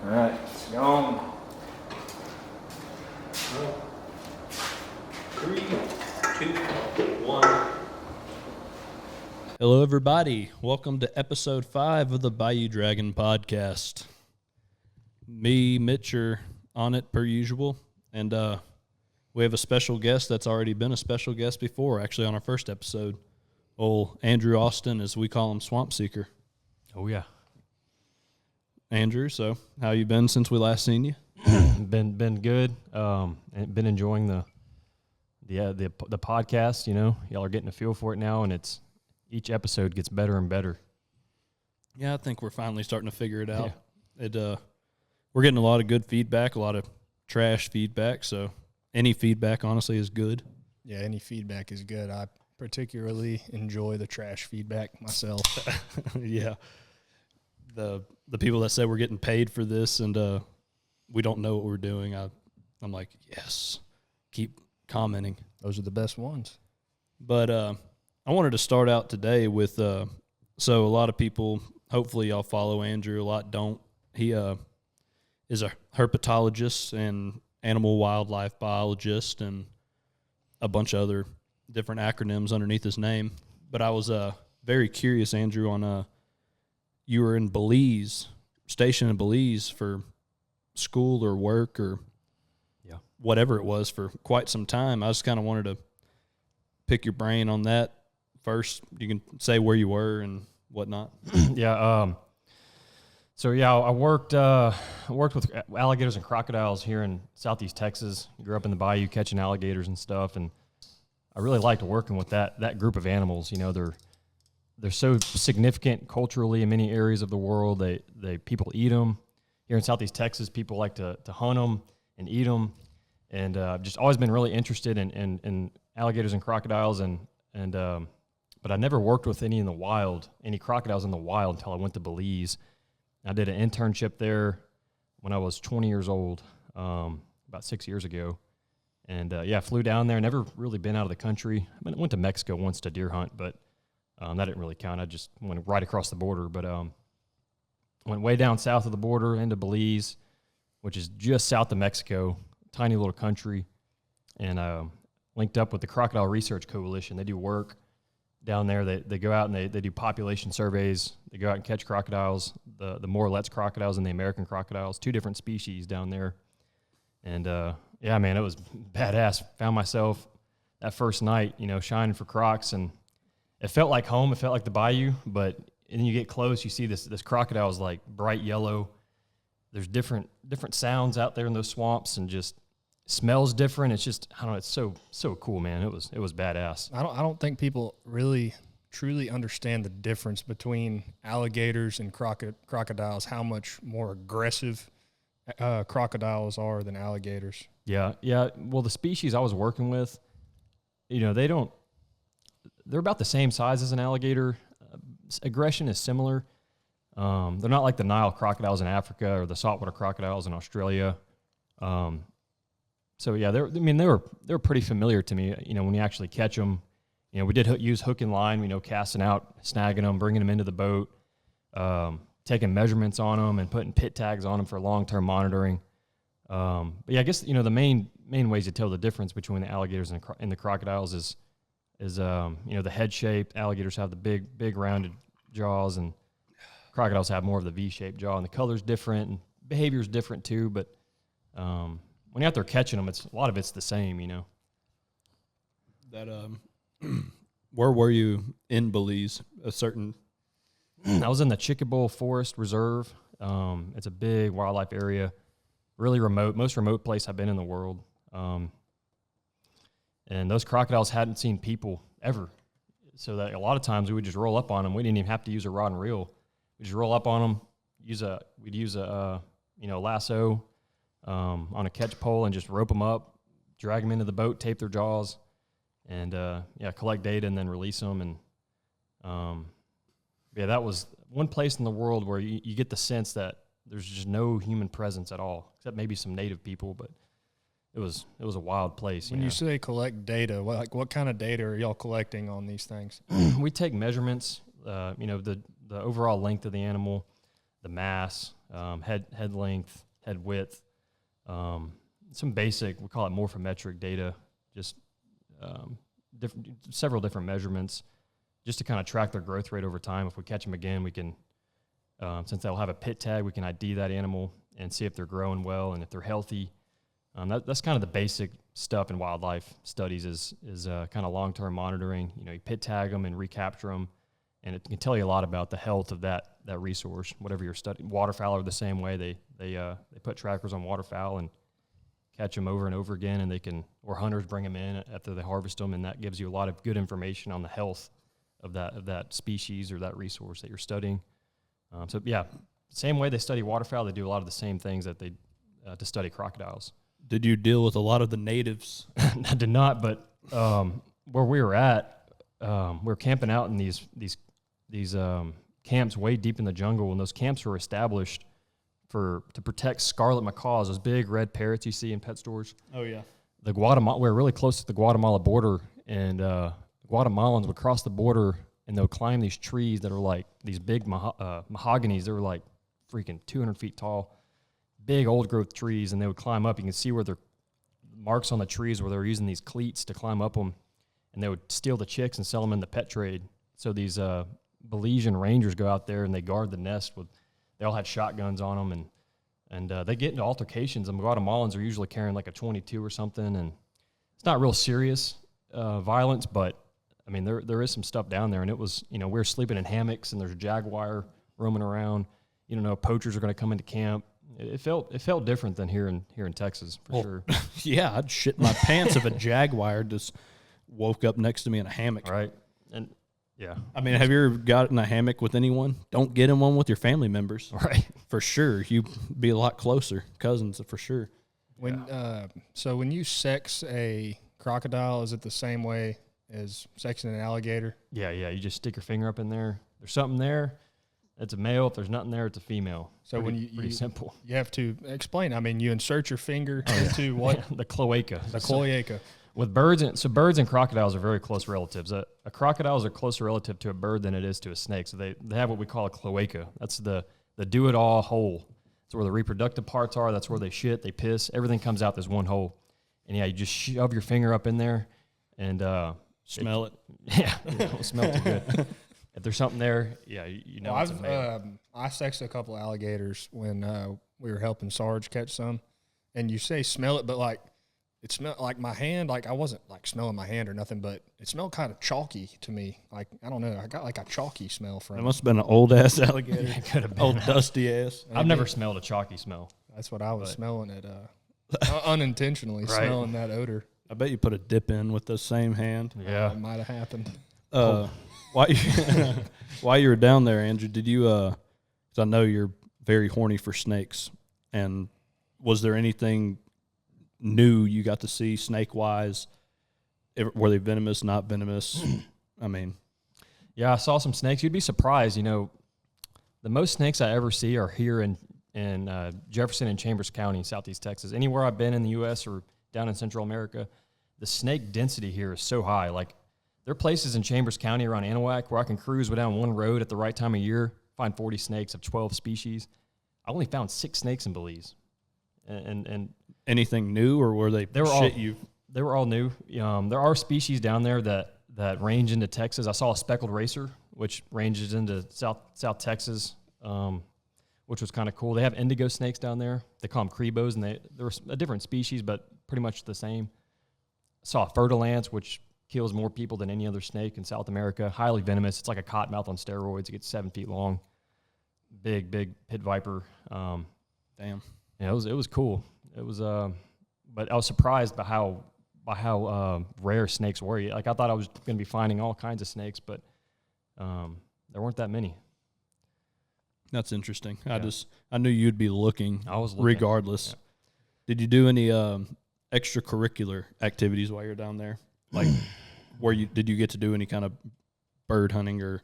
All right, it's gone. 3, 2, 1. Hello, everybody. Welcome to episode 5 of the Bayou Dragon podcast. Me, Mitch, are on it per usual, and we have a special guest that's already been a special guest before, actually on our first episode. Old Andrew Austin, as we call him, Swamp Seeker. Oh, yeah. Andrew, so how you been since we last seen you? Been good. And been enjoying the podcast. You know, y'all are getting a feel for it now, and each episode gets better and better. Yeah, I think we're finally starting to figure it out. Yeah. We're getting a lot of good feedback, a lot of trash feedback. So any feedback, honestly, is good. Yeah, any feedback is good. I particularly enjoy the trash feedback myself. Yeah. The people that say we're getting paid for this and we don't know what we're doing, I'm like, yes, keep commenting. Those are the best ones. But I wanted to start out today with, so a lot of people, hopefully y'all follow Andrew, a lot don't. He is a herpetologist and animal wildlife biologist and a bunch of other different acronyms underneath his name. But I was very curious, Andrew, on you were in Belize, stationed in Belize for school or work or whatever it was for quite some time. I just kind of wanted to pick your brain on that first. You can say where you were and whatnot. Yeah. I worked with alligators and crocodiles here in Southeast Texas. Grew up in the bayou catching alligators and stuff, and I really liked working with that group of animals. You know, they're so significant culturally in many areas of the world. They people eat them. Here in Southeast Texas, people like to hunt them and eat them. And I've just always been really interested in alligators and crocodiles. But I never worked with any crocodiles in the wild until I went to Belize. I did an internship there when I was 20 years old, about 6 years ago. And flew down there. Never really been out of the country. I went to Mexico once to deer hunt, but that didn't really count. I just went right across the border. But went way down south of the border into Belize, which is just south of Mexico, tiny little country, and linked up with the Crocodile Research Coalition. They do work down there. They go out and they do population surveys. They go out and catch crocodiles, the Morlet's crocodiles and the American crocodiles, two different species down there. And man, it was badass. Found myself that first night, shining for crocs, and it felt like home. It felt like the bayou, but then you get close, you see this crocodile is like bright yellow. There's different sounds out there in those swamps, and just smells different. It's just, I don't know, it's so cool, man. It was badass. I don't think people really truly understand the difference between alligators and crocodiles. How much more aggressive crocodiles are than alligators. Yeah. Well, the species I was working with, they're about the same size as an alligator. Aggression is similar. They're not like the Nile crocodiles in Africa or the saltwater crocodiles in Australia. They were pretty familiar to me. When you actually catch them, we did use hook and line. Casting out, snagging them, bringing them into the boat, taking measurements on them, and putting pit tags on them for long-term monitoring. I guess the main ways to tell the difference between the alligators and the crocodiles is the head shape. Alligators have the big rounded jaws, and crocodiles have more of the V-shaped jaw, and the color's different, and behavior's different too. But when you're out there catching them, a lot of it's the same, That where were you in Belize? I was in the Chickabul Forest Reserve. It's a big wildlife area, really remote, most remote place I've been in the world. And those crocodiles hadn't seen people ever. So that a lot of times we would just roll up on them. We didn't even have to use a rod and reel. We just roll up on them, we'd use a lasso on a catch pole and just rope them up, drag them into the boat, tape their jaws, and collect data and then release them. And that was one place in the world where you get the sense that there's just no human presence at all, except maybe some native people, but it was a wild place. When you say collect data, what kind of data are y'all collecting on these things? We take measurements, the overall length of the animal, the mass, head length, head width, some basic, we call it morphometric data, just several different measurements just to kind of track their growth rate over time. If we catch them again, we can, since they'll have a pit tag, we can ID that animal and see if they're growing well and if they're healthy. That's kind of the basic stuff in wildlife studies is kind of long-term monitoring. You know, you pit tag them and recapture them, and it can tell you a lot about the health of that resource, whatever you're studying. Waterfowl are the same way. They put trackers on waterfowl and catch them over and over again, and or hunters bring them in after they harvest them, and that gives you a lot of good information on the health of that species or that resource that you're studying. So yeah, same way they study waterfowl, they do a lot of the same things that they to study crocodiles. Did you deal with a lot of the natives? I did not, but where we were at, we were camping out in these camps way deep in the jungle, and those camps were established to protect scarlet macaws, those big red parrots you see in pet stores. Oh yeah. We're really close to the Guatemala border, and Guatemalans would cross the border and they'll climb these trees that are like these big mahoganies. They were like freaking 200 feet tall, big old growth trees, and they would climb up. You can see where their marks on the trees where they were using these cleats to climb up them, and they would steal the chicks and sell them in the pet trade. So these Belizean rangers go out there and they guard the nest they all had shotguns on them, and they get into altercations. And Guatemalans are usually carrying like a 22 or something, and it's not real serious violence, but I mean there is some stuff down there. And it was, we were sleeping in hammocks, and there's a jaguar roaming around. You don't know, poachers are going to come into camp. It felt different than here in Texas for sure. Yeah, I'd shit my pants if a jaguar just woke up next to me in a hammock. Right, and yeah. I mean, have you ever got in a hammock with anyone? Don't get in one with your family members. Right. For sure. You'd be a lot closer. Cousins, for sure. So when you sex a crocodile, is it the same way as sexing an alligator? Yeah. You just stick your finger up in there. There's something there. It's a male. If there's nothing there, it's a female. So pretty simple. You have to explain. I mean, you insert your finger into what? The cloaca. The cloaca. With birds and crocodiles are very close relatives. A crocodile is a closer relative to a bird than it is to a snake. So they have what we call a cloaca. That's the do-it-all hole. That's where the reproductive parts are. That's where they shit, they piss. Everything comes out this one hole. And yeah, you just shove your finger up in there and smell it. Yeah, it'll smell too good. If there's something there, yeah, you know. Well, I sexed a couple of alligators when we were helping Sarge catch some, and you say smell it, but like it smelled like my hand. Like I wasn't like smelling my hand or nothing, but it smelled kind of chalky to me. Like I don't know, I got like a chalky smell from it. It must have been an old ass alligator. It could have been old dusty ass. I've never smelled a chalky smell. That's what I was smelling it unintentionally, right. Smelling that odor. I bet you put a dip in with the same hand. Yeah, it might have happened. While you were down there, Andrew, did you? Because I know you're very horny for snakes, and was there anything new you got to see snake wise? Were they venomous? Not venomous? I mean, yeah, I saw some snakes. You'd be surprised. The most snakes I ever see are here in Jefferson and Chambers County, Southeast Texas. Anywhere I've been in the U.S. or down in Central America, the snake density here is so high. Like, there are places in Chambers County around Anahuac where I can cruise down one road at the right time of year, find 40 snakes of 12 species. I only found 6 snakes in Belize. And anything new, or were they They were all new. There are species down there that range into Texas. I saw a speckled racer, which ranges into South Texas, which was kind of cool. They have indigo snakes down there. They call them crebos, and they're a different species, but pretty much the same. I saw a fertilance, which kills more people than any other snake in South America. Highly venomous. It's like a cottonmouth on steroids. It gets 7 feet long. Big pit viper. Damn. Yeah, it was cool. It was, but I was surprised by how rare snakes were. Like, I thought I was going to be finding all kinds of snakes, but there weren't that many. That's interesting. Yeah. I knew you'd be looking. I was looking. Regardless. Yeah. Did you do any extracurricular activities while you're down there? Like, did you get to do any kind of bird hunting or,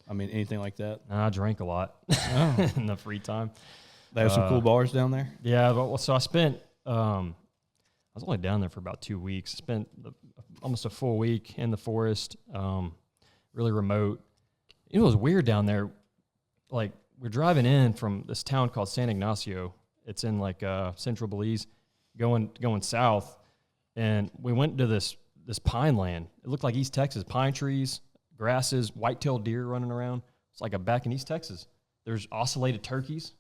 anything like that? I drank a lot in the free time. They have some cool bars down there? Yeah, so I spent, I was only down there for about 2 weeks. I spent almost a full week in the forest, really remote. It was weird down there. Like, we're driving in from this town called San Ignacio. It's in like central Belize, going south, and we went to this pine land. It looked like East Texas, pine trees, grasses, white-tailed deer running around. It's like back in East Texas. There's ocellated turkeys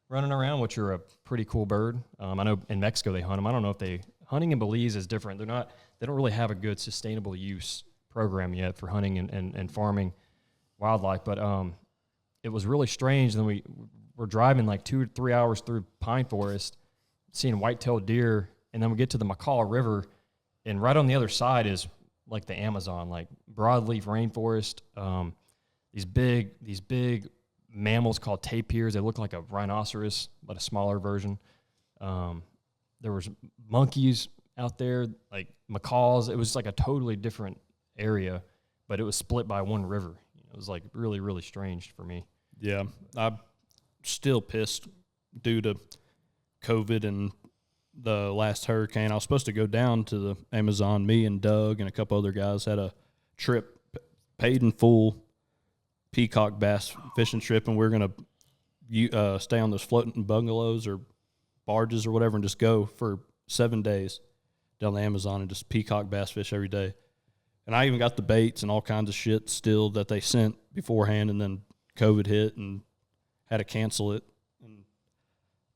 running around, which are a pretty cool bird. I know in Mexico they hunt them. I don't know if hunting in Belize is different. They don't really have a good sustainable use program yet for hunting and farming wildlife. But it was really strange. Then we're driving like 2 or 3 hours through pine forest, seeing white-tailed deer, and then we get to the Macaw River, and right on the other side is like the Amazon, like broadleaf rainforest. These big mammals called tapirs. They look like a rhinoceros, but a smaller version. There was monkeys out there, like macaws. It was like a totally different area, but it was split by one river. It was like really, really strange for me. Yeah, I'm still pissed due to COVID and the last hurricane. I was supposed to go down to the Amazon. Me and Doug and a couple other guys had a trip, paid in full, peacock bass fishing trip, and we're going to stay on those floating bungalows or barges or whatever and just go for 7 days down the Amazon and just peacock bass fish every day. And I even got the baits and all kinds of shit still that they sent beforehand, and then COVID hit and had to cancel it.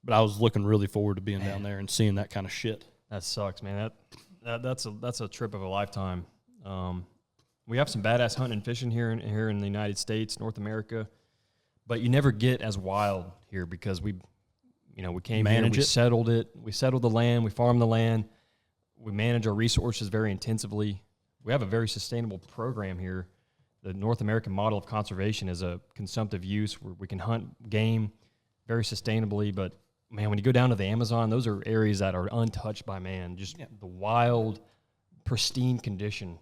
But I was looking really forward to being down there and seeing that kind of shit. That sucks, man. That's a trip of a lifetime. We have some badass hunting and fishing here in the United States, North America, but you never get as wild here because we came here, we settled it, we settled the land, we farm the land, we manage our resources very intensively. We have a very sustainable program here. The North American model of conservation is a consumptive use where we can hunt game very sustainably, but man, when you go down to the Amazon, those are areas that are untouched by man. Just the wild, pristine condition,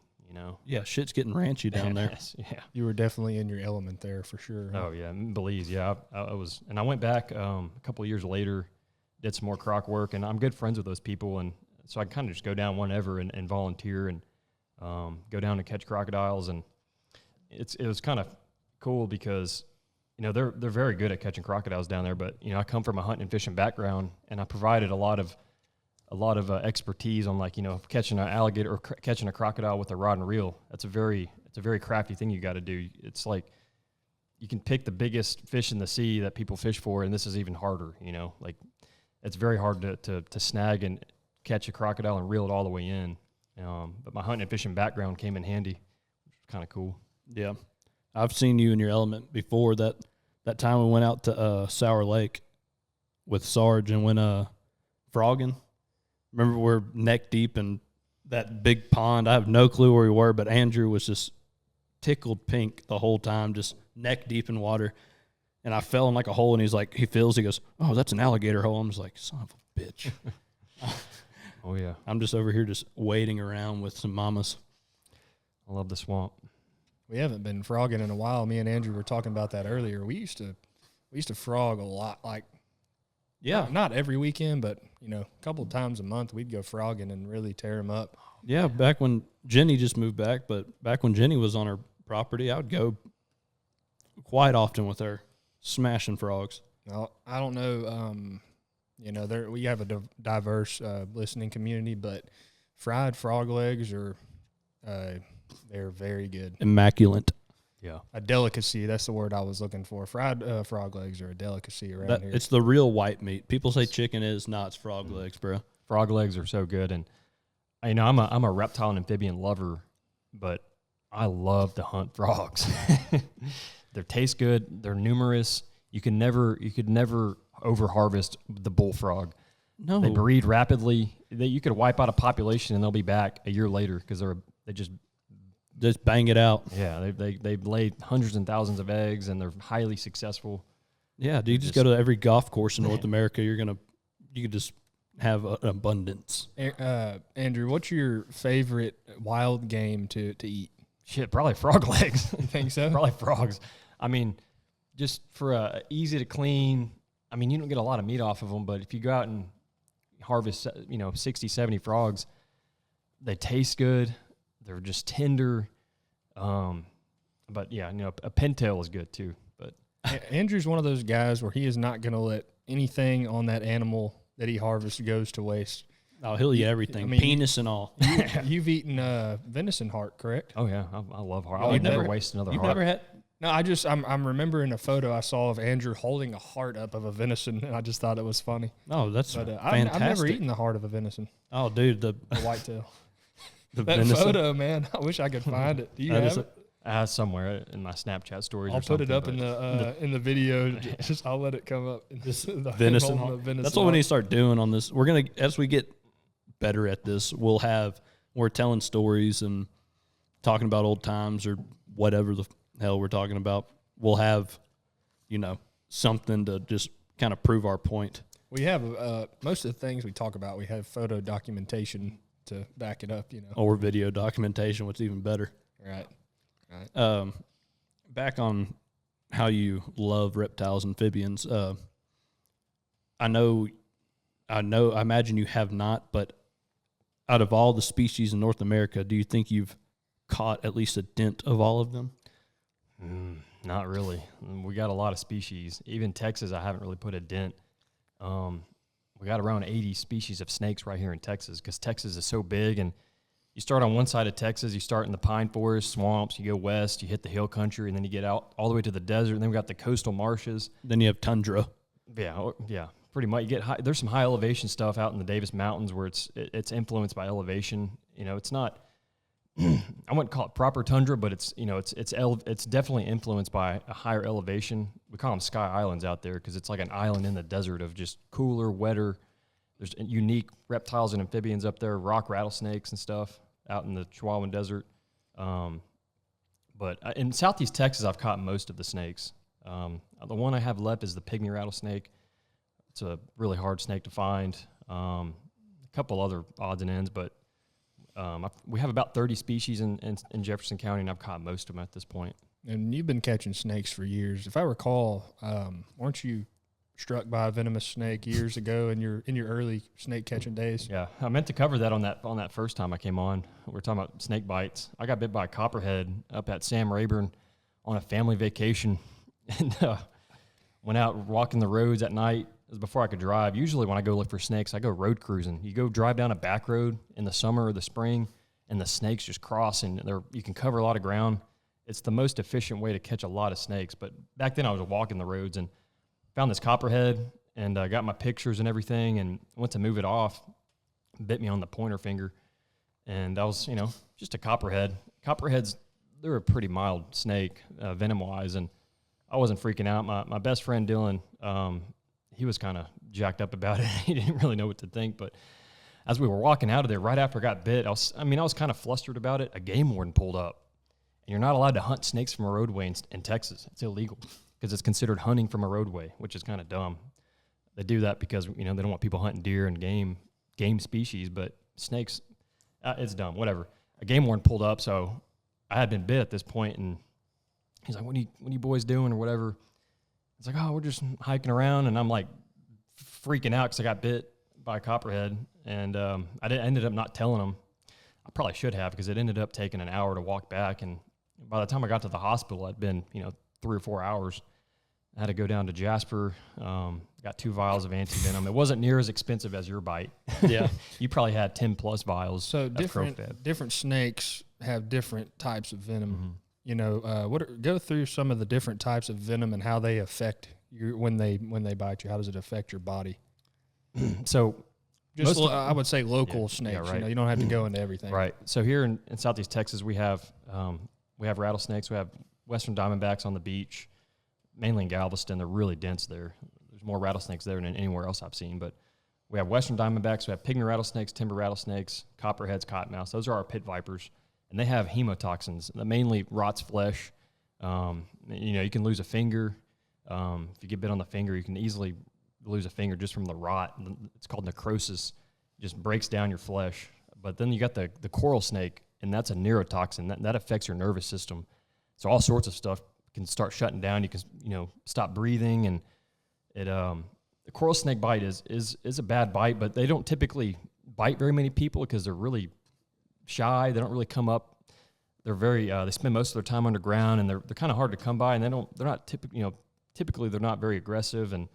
Yeah, shit's getting ranchy down there. Yes, yeah. You were definitely in your element there for sure. Oh, yeah, in Belize, yeah. I was, and I went back a couple of years later, did some more croc work, and I'm good friends with those people, and so I kind of just go down whenever and volunteer and go down and catch crocodiles, and it was kind of cool because they're very good at catching crocodiles down there. But I come from a hunting and fishing background, and I provided a lot of expertise on catching an alligator or catching a crocodile with a rod and reel. It's a very crafty thing you got to do. It's like you can pick the biggest fish in the sea that people fish for, and this is even harder. Like it's very hard to snag and catch a crocodile and reel it all the way in. But my hunting and fishing background came in handy, which was kind of cool. Yeah, I've seen you in your element before. That time we went out to Sour Lake with Sarge and went frogging. Remember, we're neck deep in that big pond. I have no clue where we were, but Andrew was just tickled pink the whole time, just neck deep in water. And I fell in like a hole, and he goes, "Oh, that's an alligator hole." I'm just like, son of a bitch. Oh, yeah. I'm just over here just wading around with some mamas. I love the swamp. We haven't been frogging in a while. Me and Andrew were talking about that earlier. We used to frog a lot, like not every weekend, but a couple of times a month we'd go frogging and really tear them up. Yeah, back when Jenny just moved back, but back when Jenny was on her property, I would go quite often with her, smashing frogs. Well, I don't know. We have a diverse listening community, but fried frog legs are they're very good. Immaculate. Yeah. A delicacy. That's the word I was looking for. Fried frog legs are a delicacy around here. It's the real white meat. People say chicken is not. It's frog legs, bro. Frog legs are so good. And, I'm a reptile and amphibian lover, but I love to hunt frogs. They taste good. They're numerous. You could never over harvest the bullfrog. No. They breed rapidly. You could wipe out a population and they'll be back a year later because they just bang it out. Yeah, they've laid hundreds and thousands of eggs, and they're highly successful. Yeah, dude, just go to every golf course in North America. You could just have an abundance. Andrew, what's your favorite wild game to eat? Shit, probably frog legs. You think so? Probably frogs. I mean, just for easy to clean. I mean, you don't get a lot of meat off of them, but if you go out and harvest, 60, 70 frogs, they taste good. They're just tender. But yeah, a pintail is good too. But Andrew's one of those guys where he is not going to let anything on that animal that he harvests goes to waste. Oh, he'll eat everything, I mean, penis and all. You've eaten venison heart, correct? Oh yeah, I love heart. Oh, I would never never- waste another You've heart. never had? No, I'm remembering a photo I saw of Andrew holding a heart up of a venison, and I just thought it was funny. Oh, that's But fantastic. I've never eaten the heart of a venison, Oh, dude, the a whitetail. the That venison. photo, man, I wish I could find it. Do you That have is it? Somewhere in my Snapchat stories. I'll or put it something, up in the video. Just I'll let it come up. This venison. That's what we need to start doing on this. We're gonna, as we get better at this, we're telling stories and talking about old times or whatever the hell we're talking about. We'll have, something to just kind of prove our point. We have most of the things we talk about. We have photo documentation to back it up. Or video documentation, what's even better. Right. Back on how you love reptiles, amphibians. I imagine you have not, but out of all the species in North America, do you think you've caught at least a dent of all of them? Not really. We got a lot of species. Even Texas, I haven't really put a dent. We got around 80 species of snakes right here in Texas because Texas is so big. And you start on one side of Texas, you start in the pine forest, swamps, you go west, you hit the hill country, and then you get out all the way to the desert. And then we got the coastal marshes. Then you have tundra. Yeah, pretty much. You get high, there's some high elevation stuff out in the Davis Mountains where it's influenced by elevation. It's not. I wouldn't call it proper tundra, but it's definitely influenced by a higher elevation. We call them sky islands out there because it's like an island in the desert of just cooler, wetter. There's unique reptiles and amphibians up there, rock rattlesnakes and stuff out in the Chihuahuan Desert. But in southeast Texas, I've caught most of the snakes. The one I have left is the pygmy rattlesnake. It's a really hard snake to find. A couple other odds and ends, but we have about 30 species in Jefferson County, and I've caught most of them at this point. And you've been catching snakes for years. If I recall, weren't you struck by a venomous snake years ago in your early snake catching days? Yeah, I meant to cover that on that first time I came on. We were talking about snake bites. I got bit by a copperhead up at Sam Rayburn on a family vacation, and went out walking the roads at night. It was before I could drive. Usually when I go look for snakes, I go road cruising. You go drive down a back road in the summer or the spring, and the snakes just cross, and you can cover a lot of ground. It's the most efficient way to catch a lot of snakes. But back then I was walking the roads and found this copperhead, and got my pictures and everything, and went to move it off. Bit me on the pointer finger, and that was, just a copperhead. Copperheads, they're a pretty mild snake, venom-wise, and I wasn't freaking out. My best friend Dylan, he was kind of jacked up about it. He didn't really know what to think, but as we were walking out of there, right after I got bit, I was kind of flustered about it. A game warden pulled up, and you're not allowed to hunt snakes from a roadway in Texas. It's illegal because it's considered hunting from a roadway, which is kind of dumb. They do that because, they don't want people hunting deer and game species, but snakes, it's dumb, whatever. A game warden pulled up, so I had been bit at this point, and he's like, what are you boys doing or whatever? It's like, oh, we're just hiking around, and I'm like freaking out because I got bit by a copperhead, and I ended up not telling him. I probably should have because it ended up taking an hour to walk back, and by the time I got to the hospital, I'd been 3 or 4 hours. I had to go down to Jasper. Got 2 vials of anti-venom. It wasn't near as expensive as your bite. Yeah. You probably had 10 plus vials. So of different Crocodile. Snakes have different types of venom. Go through some of the different types of venom and how they affect you when they bite you. How does it affect your body? So I would say local snakes. Yeah, right. You don't have to go into everything. Right. So here in southeast Texas, we have rattlesnakes. We have western diamondbacks on the beach, mainly in Galveston. They're really dense there. There's more rattlesnakes there than anywhere else I've seen. But we have western diamondbacks. We have pygmy rattlesnakes, timber rattlesnakes, copperheads, cottonmouths. Those are our pit vipers, and they have hemotoxins that mainly rots flesh. You can lose a finger. If you get bit on the finger, you can easily lose a finger just from the rot. It's called necrosis. It just breaks down your flesh. But then you got the coral snake, and that's a neurotoxin. That affects your nervous system. So all sorts of stuff can start shutting down. You can stop breathing, and the coral snake bite is a bad bite, but they don't typically bite very many people because they're really shy. They don't really come up. They're very they spend most of their time underground, and they're kind of hard to come by, and they're not typically typically they're not very aggressive, and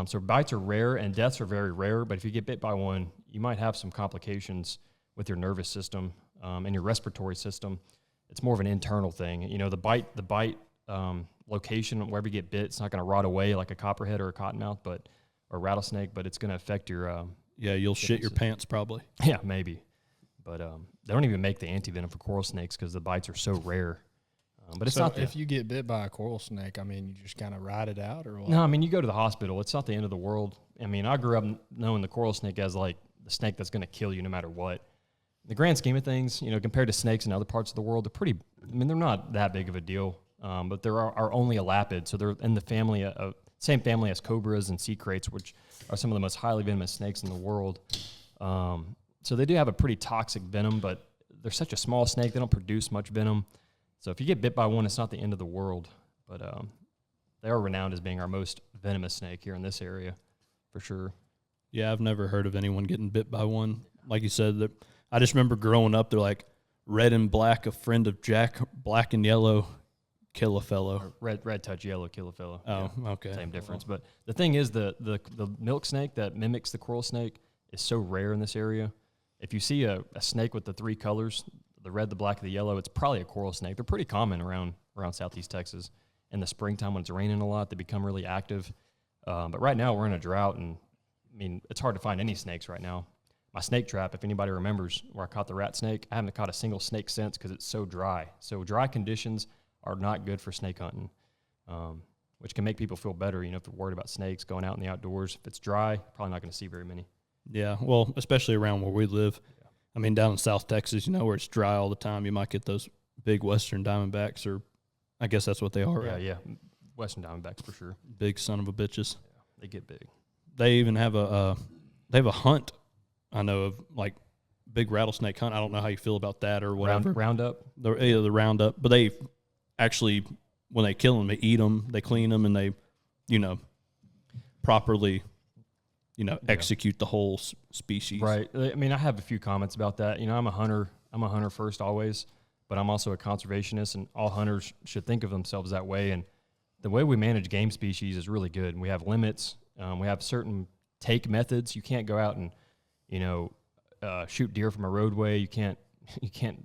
so bites are rare and deaths are very rare. But if you get bit by one, you might have some complications with your nervous system and your respiratory system. It's more of an internal thing. You know, the bite location, wherever you get bit, it's not going to rot away like a copperhead or a cottonmouth, or rattlesnake, but it's going to affect your. You'll shit your pants probably. Yeah, maybe. But they don't even make the antivenom for coral snakes because the bites are so rare. But it's not. If you get bit by a coral snake, I mean, you just kind of ride it out, or what? No, I mean, you go to the hospital. It's not the end of the world. I mean, I grew up knowing the coral snake as like the snake that's going to kill you no matter what. In the grand scheme of things, you know, compared to snakes in other parts of the world, they're pretty. I mean, they're not that big of a deal. But there are only elapid, so they're in the family same family as cobras and sea kraits, which are some of the most highly venomous snakes in the world. So they do have a pretty toxic venom, but they're such a small snake, they don't produce much venom. So if you get bit by one, it's not the end of the world. But they are renowned as being our most venomous snake here in this area, for sure. Yeah, I've never heard of anyone getting bit by one. Like you said, that I just remember growing up, they're like, red and black, a friend of Jack, black and yellow, kill a fellow. Or red touch, yellow, kill a fellow. Oh, yeah, okay. Same difference. But the thing is, the milk snake that mimics the coral snake is so rare in this area. If you see a snake with the three colors, the red, the black, and the yellow, it's probably a coral snake. They're pretty common around southeast Texas. In the springtime when it's raining a lot, they become really active. But right now we're in a drought, and I mean, it's hard to find any snakes right now. My snake trap, if anybody remembers where I caught the rat snake, I haven't caught a single snake since because it's so dry. So dry conditions are not good for snake hunting, which can make people feel better, you know, if they're worried about snakes going out in the outdoors. If it's dry, probably not going to see very many. Yeah, well, especially around where we live. Yeah. I mean, down in South Texas, you know, where it's dry all the time, you might get those big western diamondbacks, or I guess that's what they are, right? Yeah, western diamondbacks for sure. Big son of a bitches. Yeah, they get big. They even have a hunt, I know, of like big rattlesnake hunt. I don't know how you feel about that or whatever. Roundup? The roundup. But they actually, when they kill them, they eat them, they clean them, and they, you know, properly, you know, execute the whole species. Right. I mean, I have a few comments about that. You know, I'm a hunter first always, but I'm also a conservationist, and all hunters should think of themselves that way. And the way we manage game species is really good. We have limits. We have certain take methods. You can't go out and, you know, shoot deer from a roadway. You can't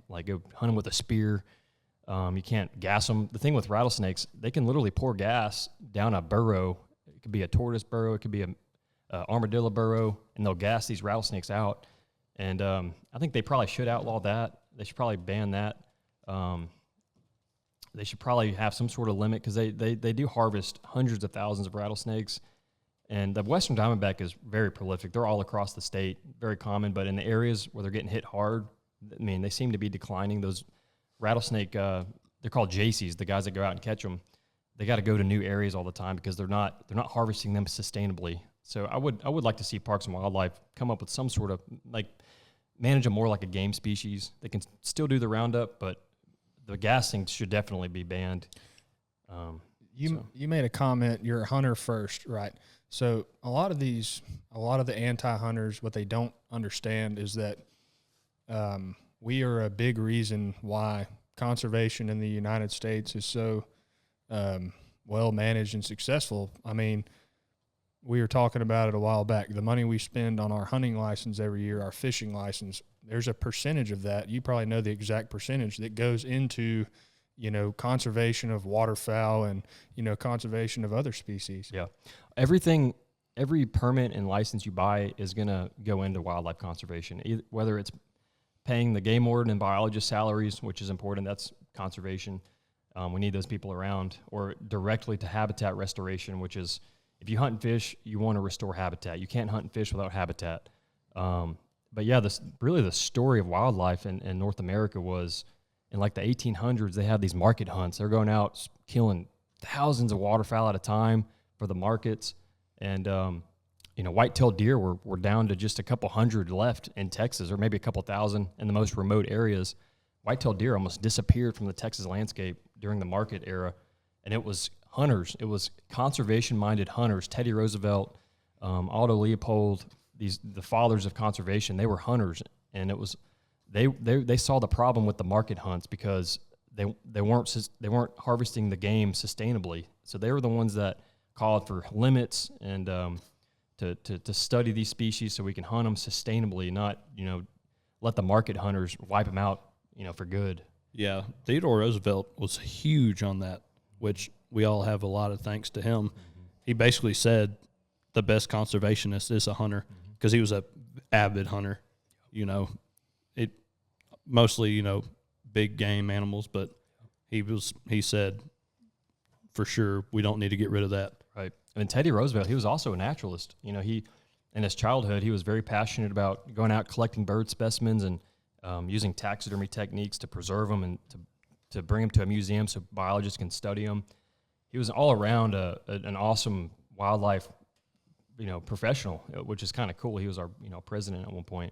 like go hunt them with a spear. You can't gas them. The thing with rattlesnakes, they can literally pour gas down a burrow. It could be a tortoise burrow. It could be a armadillo burrow, and they'll gas these rattlesnakes out. And I think they probably should outlaw that. They should probably ban that. They should probably have some sort of limit because they do harvest hundreds of thousands of rattlesnakes. And the western diamondback is very prolific. They're all across the state, very common. But in the areas where they're getting hit hard, I mean, they seem to be declining. Those rattlesnake, they're called JCs, the guys that go out and catch them. They got to go to new areas all the time because they're not harvesting them sustainably. So I would like to see Parks and Wildlife come up with some sort of, like, manage them more like a game species. They can still do the roundup, but the gassing should definitely be banned. You made a comment, you're a hunter first, right? So a lot of the anti-hunters, what they don't understand is that we are a big reason why conservation in the United States is so well managed and successful. I mean, we were talking about it a while back. The money we spend on our hunting license every year, our fishing license, there's a percentage of that. You probably know the exact percentage that goes into, you know, conservation of waterfowl and, you know, conservation of other species. Yeah. Every permit and license you buy is going to go into wildlife conservation, whether it's paying the game warden and biologist salaries, which is important. That's conservation. We need those people around, or directly to habitat restoration, which is, if you hunt and fish, you want to restore habitat. You can't hunt and fish without habitat. But yeah, really the story of wildlife in North America was, in like the 1800s, they had these market hunts. They're going out killing thousands of waterfowl at a time for the markets. And, you know, white-tailed deer were down to just a couple hundred left in Texas, or maybe a couple thousand in the most remote areas. White-tailed deer almost disappeared from the Texas landscape during the market era. And it was hunters. It was conservation-minded hunters. Teddy Roosevelt, Aldo Leopold, the fathers of conservation, they were hunters. And it was they saw the problem with the market hunts because they weren't harvesting the game sustainably. So they were the ones that called for limits and to study these species so we can hunt them sustainably, not let the market hunters wipe them out for good. Yeah, Theodore Roosevelt was huge on that, which we all have a lot of thanks to him. Mm-hmm. He basically said the best conservationist is a hunter because he was a avid hunter. It mostly big game animals, but he said for sure we don't need to get rid of that. Right. And Teddy Roosevelt, he was also a naturalist. He in his childhood he was very passionate about going out collecting bird specimens and using taxidermy techniques to preserve them and to bring them to a museum so biologists can study them. He was all around an awesome wildlife, professional, which is kind of cool. He was our, president at one point.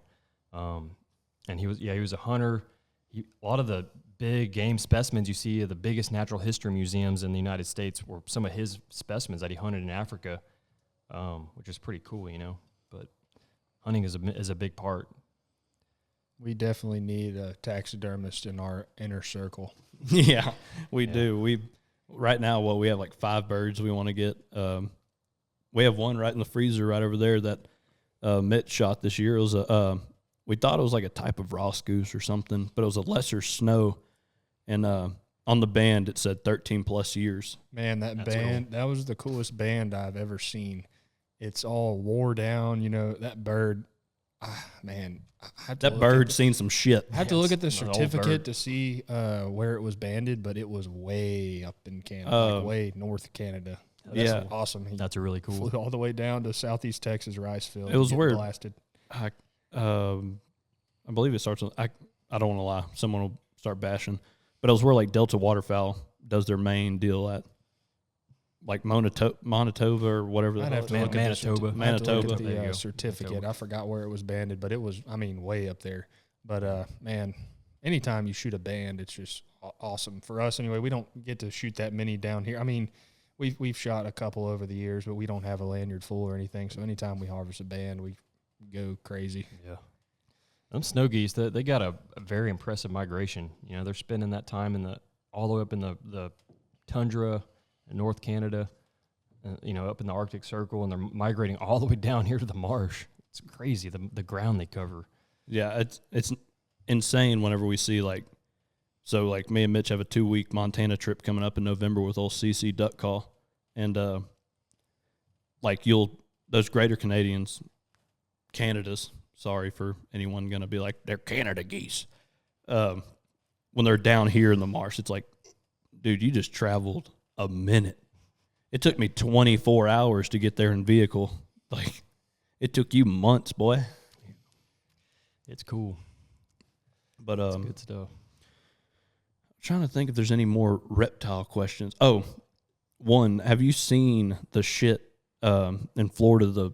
And he was a hunter. A lot of the big game specimens you see at the biggest natural history museums in the United States were some of his specimens that he hunted in Africa, which is pretty cool, But hunting is a big part. We definitely need a taxidermist in our inner circle. Yeah, we do. Right now, we have like 5 birds we want to get. We have one right in the freezer right over there that Mitch shot this year. It was we thought it was like a type of Ross goose or something, but it was a lesser snow. And on the band, it said 13 plus years. Man, That's band, cool. That was the coolest band I've ever seen. It's all wore down, that bird. Man, that bird's seen some shit. I had to look at the certificate to see where it was banded, but it was way up in Canada, way north of Canada. That's awesome. That's a really cool. Flew all the way down to southeast Texas rice field. It was weird. Blasted. I believe it starts with, I don't want to lie. Someone will start bashing. But it was where like Delta Waterfowl does their main deal at, like Manitoba or whatever. I'd have to look Manitoba. Manitoba. The certificate. Manitoba. I forgot where it was banded, but it was, way up there. But, man, anytime you shoot a band, it's just awesome. For us, anyway, we don't get to shoot that many down here. We've shot a couple over the years, but we don't have a lanyard full or anything. So anytime we harvest a band, we go crazy. Yeah. Them snow geese, they got a very impressive migration. They're spending that time all the way up in the tundra in North Canada, up in the Arctic Circle, and they're migrating all the way down here to the marsh. It's crazy, the ground they cover. Yeah, it's insane whenever we see, me and Mitch have a 2-week Montana trip coming up in November with old CC duck call. And, those greater Canadians, Canadas, sorry for anyone going to be like, they're Canada geese. When they're down here in the marsh, it's like, dude, you just traveled a minute. It took me 24 hours to get there in vehicle. It took you months, boy. It's cool. But it's good stuff. I'm trying to think if there's any more reptile questions. Oh, one, have you seen the shit in Florida,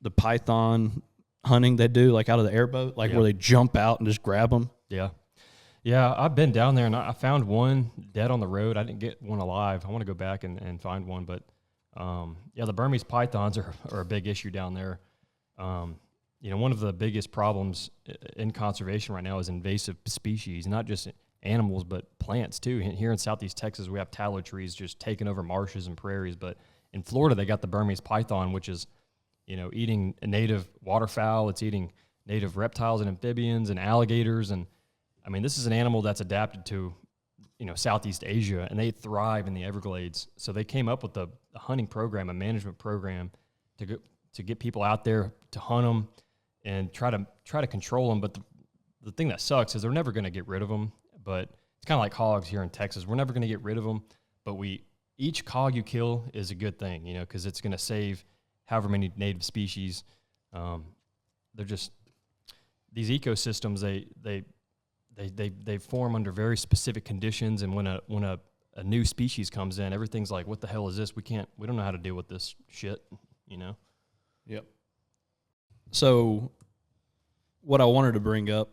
the python hunting they do, out of the airboat, where they jump out and just grab them? Yeah, I've been down there, and I found one dead on the road. I didn't get one alive. I want to go back and find one. But, the Burmese pythons are a big issue down there. One of the biggest problems in conservation right now is invasive species, not just animals, but plants, too. Here in southeast Texas, we have tallow trees just taking over marshes and prairies. But in Florida, they got the Burmese python, which is, eating native waterfowl. It's eating native reptiles and amphibians and alligators. And, this is an animal that's adapted to, Southeast Asia, and they thrive in the Everglades. So they came up with a hunting program, a management program to get people out there to hunt them and try to control them. But the thing that sucks is they're never going to get rid of them. But it's kind of like hogs here in Texas. We're never going to get rid of them, but each hog you kill is a good thing, because it's going to save however many native species. They're just, these ecosystems, they form under very specific conditions, and when a new species comes in, everything's like, what the hell is this? We don't know how to deal with this shit, Yep. So what I wanted to bring up,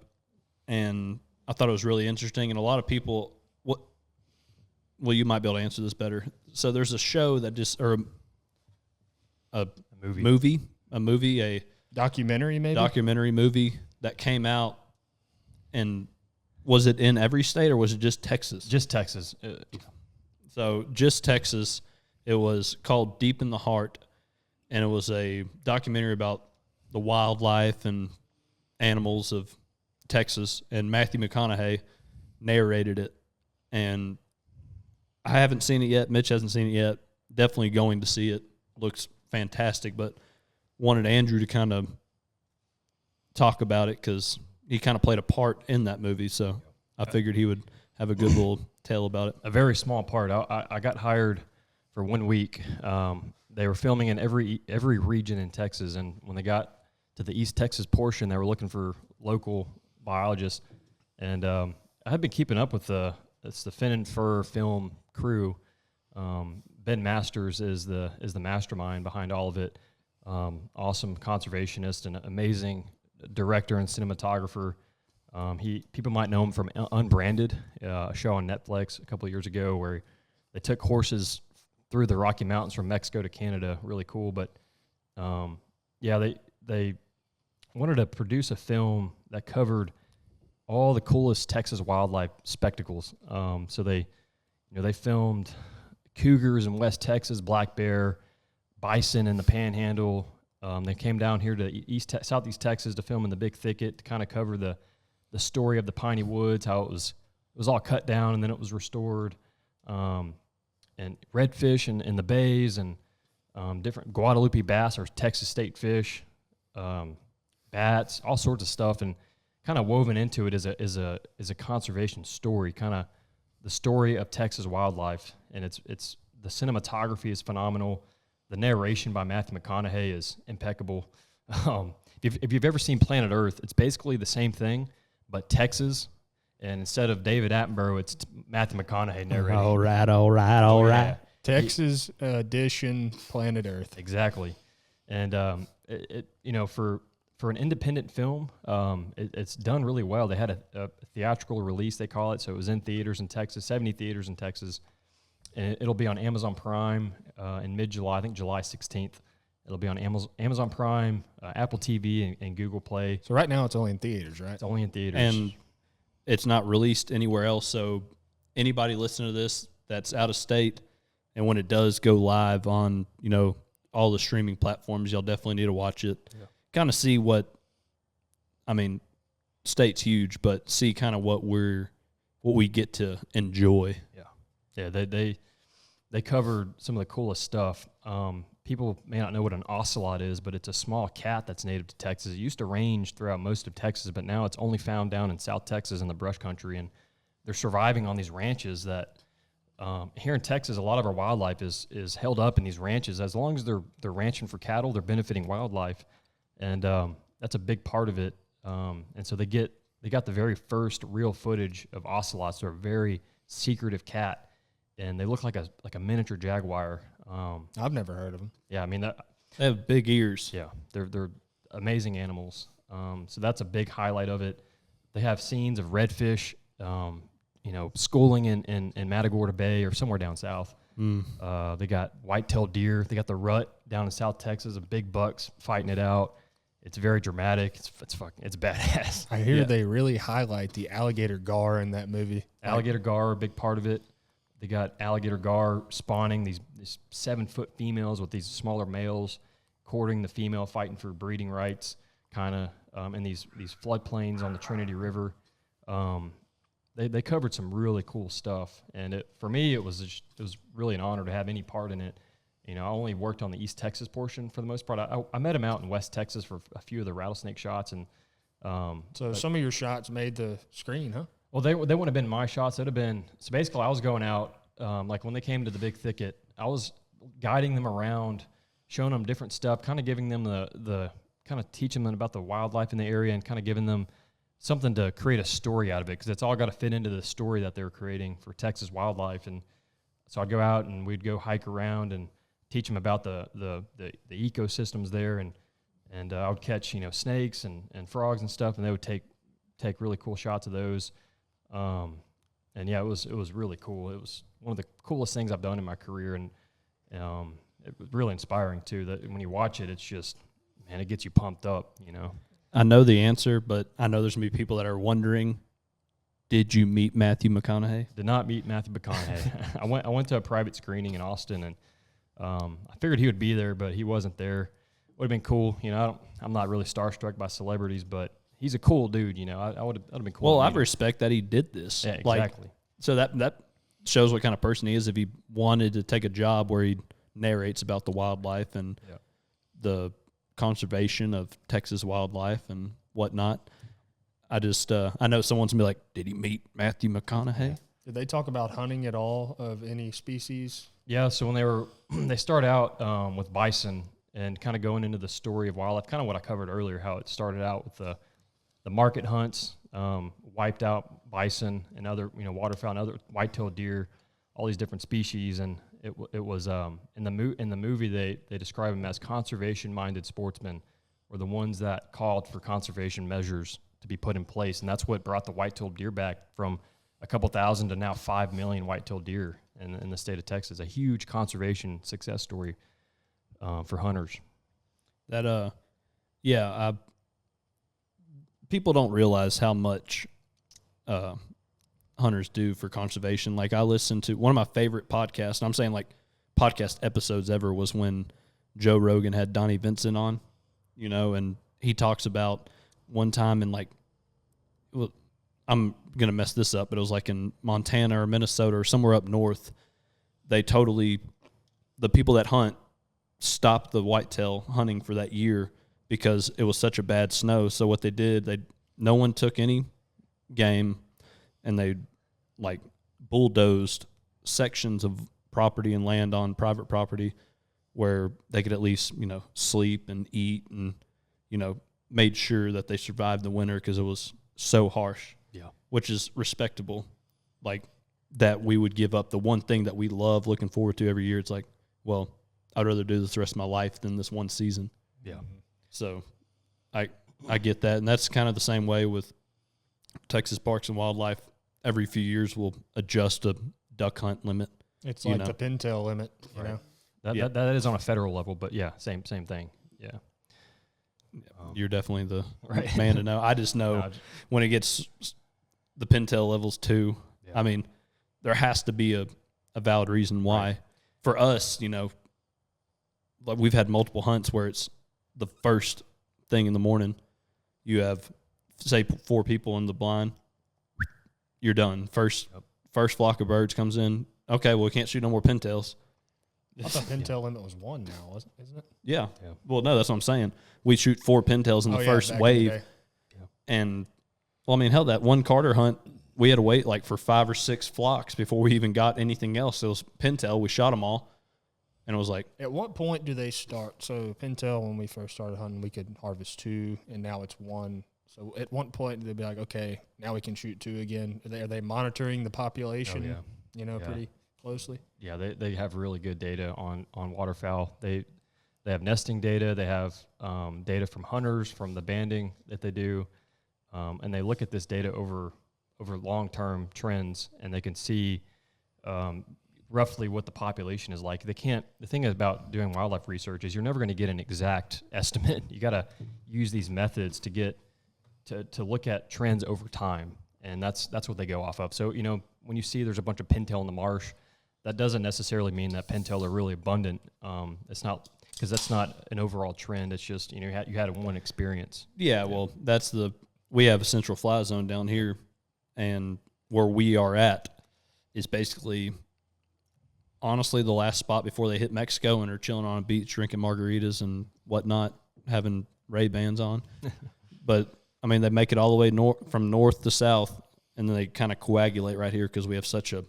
and I thought it was really interesting, and a lot of people, you might be able to answer this better. So there's a show that a documentary movie that came out, and Was it in every state or was it just Texas? Just Texas. So just Texas. It was called Deep in the Heart, and it was a documentary about the wildlife and animals of Texas, and Matthew McConaughey narrated it. And I haven't seen it yet. Mitch hasn't seen it yet. Definitely going to see it. Looks fantastic, but wanted Andrew to kind of talk about it because he kind of played a part in that movie, so I figured he would have a good little tale about it. A very small part. I got hired for 1 week. They were filming in every region in Texas, and when they got to the East Texas portion, they were looking for local biologists. And I had been keeping up with it's the Fin and Fur film crew. Ben Masters is the mastermind behind all of it. Awesome conservationist and amazing director and cinematographer. People might know him from Unbranded, a show on Netflix a couple of years ago where they took horses through the Rocky Mountains from Mexico to Canada. Really cool. But they wanted to produce a film that covered all the coolest Texas wildlife spectacles. So they filmed cougars in West Texas, black bear, bison in the Panhandle. They came down here to southeast Texas to film in the Big Thicket to kind of cover the story of the Piney Woods, how it was all cut down and then it was restored, and redfish in the bays and different Guadalupe bass or Texas state fish, bats, all sorts of stuff, and kind of woven into it is a conservation story, kind of the story of Texas wildlife, and it's the cinematography is phenomenal. The narration by Matthew McConaughey is impeccable. If you've ever seen Planet Earth, it's basically the same thing, but Texas, and instead of David Attenborough, it's Matthew McConaughey narrating. All right. Yeah. Texas edition Planet Earth. Exactly. And for an independent film, it's done really well. They had a theatrical release, they call it, so it was in theaters in Texas, 70 theaters in Texas. And it'll be on Amazon Prime in mid-July, I think July 16th. It'll be on Amazon Prime, Apple TV, and Google Play. So right now it's only in theaters, right? It's only in theaters. And it's not released anywhere else, so anybody listening to this that's out of state, and when it does go live on, all the streaming platforms, y'all definitely need to watch it. Yeah. Kind of see state's huge, but see kind of what we get to enjoy. Yeah, they covered some of the coolest stuff. People may not know what an ocelot is, but it's a small cat that's native to Texas. It used to range throughout most of Texas, but now it's only found down in South Texas in the brush country, and they're surviving on these ranches that here in Texas, a lot of our wildlife is held up in these ranches. As long as they're ranching for cattle, they're benefiting wildlife, and that's a big part of it. And so they got the very first real footage of ocelots. They're a very secretive cat, and they look like a miniature jaguar. I've never heard of them. Yeah, I mean They have big ears. Yeah, they're amazing animals. So that's a big highlight of it. They have scenes of redfish, schooling in Matagorda Bay or somewhere down south. They got white-tailed deer. They got the rut down in South Texas, of big bucks fighting it out. It's very dramatic. It's badass. I hear they really highlight the alligator gar in that movie. Alligator gar are a big part of it. They got alligator gar spawning these 7-foot females with these smaller males, courting the female, fighting for breeding rights, kind of in these floodplains on the Trinity River. They covered some really cool stuff, and for me it was really an honor to have any part in it. I only worked on the East Texas portion for the most part. I met him out in West Texas for a few of the rattlesnake shots, and so some of your shots made the screen, huh? Well, they wouldn't have been my shots. It'd have been so basically I was going out like when they came to the Big Thicket, I was guiding them around, showing them different stuff, kind of giving them the kind of teaching them about the wildlife in the area, and kind of giving them something to create a story out of it, because it's all got to fit into the story that they're creating for Texas wildlife. And so I'd go out and we'd go hike around and teach them about the ecosystems there, and I would catch snakes and frogs and stuff, and they would take really cool shots of those. And yeah, it was really cool. It was one of the coolest things I've done in my career, and it was really inspiring too. That when you watch it, it's just, man, it gets you pumped up. I know the answer, but I know there's gonna be people that are wondering Did you meet Matthew McConaughey? Did not meet Matthew McConaughey. I went to a private screening in Austin, and I figured he would be there, but he wasn't there. Would have been cool. You know, I'm not really starstruck by celebrities, but he's a cool dude. You know, I would have been cool. Well, I respect that he did this. Yeah, exactly. So that shows what kind of person he is. If he wanted to take a job where he narrates about the wildlife and the conservation of Texas wildlife and whatnot. I know someone's gonna be like, did he meet Matthew McConaughey? Did they talk about hunting at all of any species? Yeah, so when they start out with bison and kind of going into the story of wildlife, kind of what I covered earlier, how it started out with the market hunts, wiped out bison and other waterfowl and other white-tailed deer, all these different species, and it was in the movie they describe them as conservation-minded sportsmen, were the ones that called for conservation measures to be put in place, and that's what brought the white-tailed deer back from a couple thousand to now 5 million white-tailed deer in the state of Texas. A huge conservation success story for hunters. That people don't realize how much hunters do for conservation. Like, I listened to one of my favorite podcasts, and I'm saying like podcast episodes ever, was when Joe Rogan had Donnie Vincent on, and he talks about one time in I'm going to mess this up, but it was like in Montana or Minnesota or somewhere up north, the people that hunt stopped the whitetail hunting for that year because it was such a bad snow. So what they did, no one took any game, and they bulldozed sections of property and land on private property where they could at least, sleep and eat and, made sure that they survived the winter because it was so harsh. Yeah. Which is respectable. Like, that we would give up the one thing that we love looking forward to every year. It's like, well, I'd rather do this the rest of my life than this one season. Yeah. So I get that. And that's kind of the same way with Texas Parks and Wildlife. Every few years we'll adjust a duck hunt limit. It's like the pintail limit, you know. That is on a federal level, but yeah, same thing. Yeah. You're definitely the man to know. I just know when it gets the pintail levels too, I mean, there has to be a valid reason why. Right. For us, like, we've had multiple hunts where it's the first thing in the morning. You have, say, 4 people in the blind. You're done. First flock of birds comes in. Okay, well, we can't shoot no more pintails. I thought pintail limit was 1 now, isn't it? Yeah. Well, no, that's what I'm saying. We shoot 4 pintails in the first wave. And, well, I mean, hell, that one Carter hunt, we had to wait like for 5 or 6 flocks before we even got anything else. It was pintail. We shot them all. And it was like. At what point do they start? So pintail, when we first started hunting, we could harvest 2, and now it's 1. So at one point, they'd be like, okay, now we can shoot 2 again. Are they monitoring the population, pretty closely? Yeah, they have really good data on waterfowl. They have nesting data. They have data from hunters, from the banding that they do. And they look at this data over long-term trends, and they can see roughly what the population is like. The thing about doing wildlife research is you're never going to get an exact estimate. You got to use these methods to get to look at trends over time, and that's what they go off of. So, when you see there's a bunch of pintail in the marsh, that doesn't necessarily mean that pintail are really abundant. It's not, because that's not an overall trend. It's just, you had one experience. Yeah, well, we have a central fly zone down here, and where we are at is basically, honestly, the last spot before they hit Mexico and are chilling on a beach drinking margaritas and whatnot, having Ray-Bans on. But, I mean, they make it all the way from north to south, and then they kind of coagulate right here because we have such a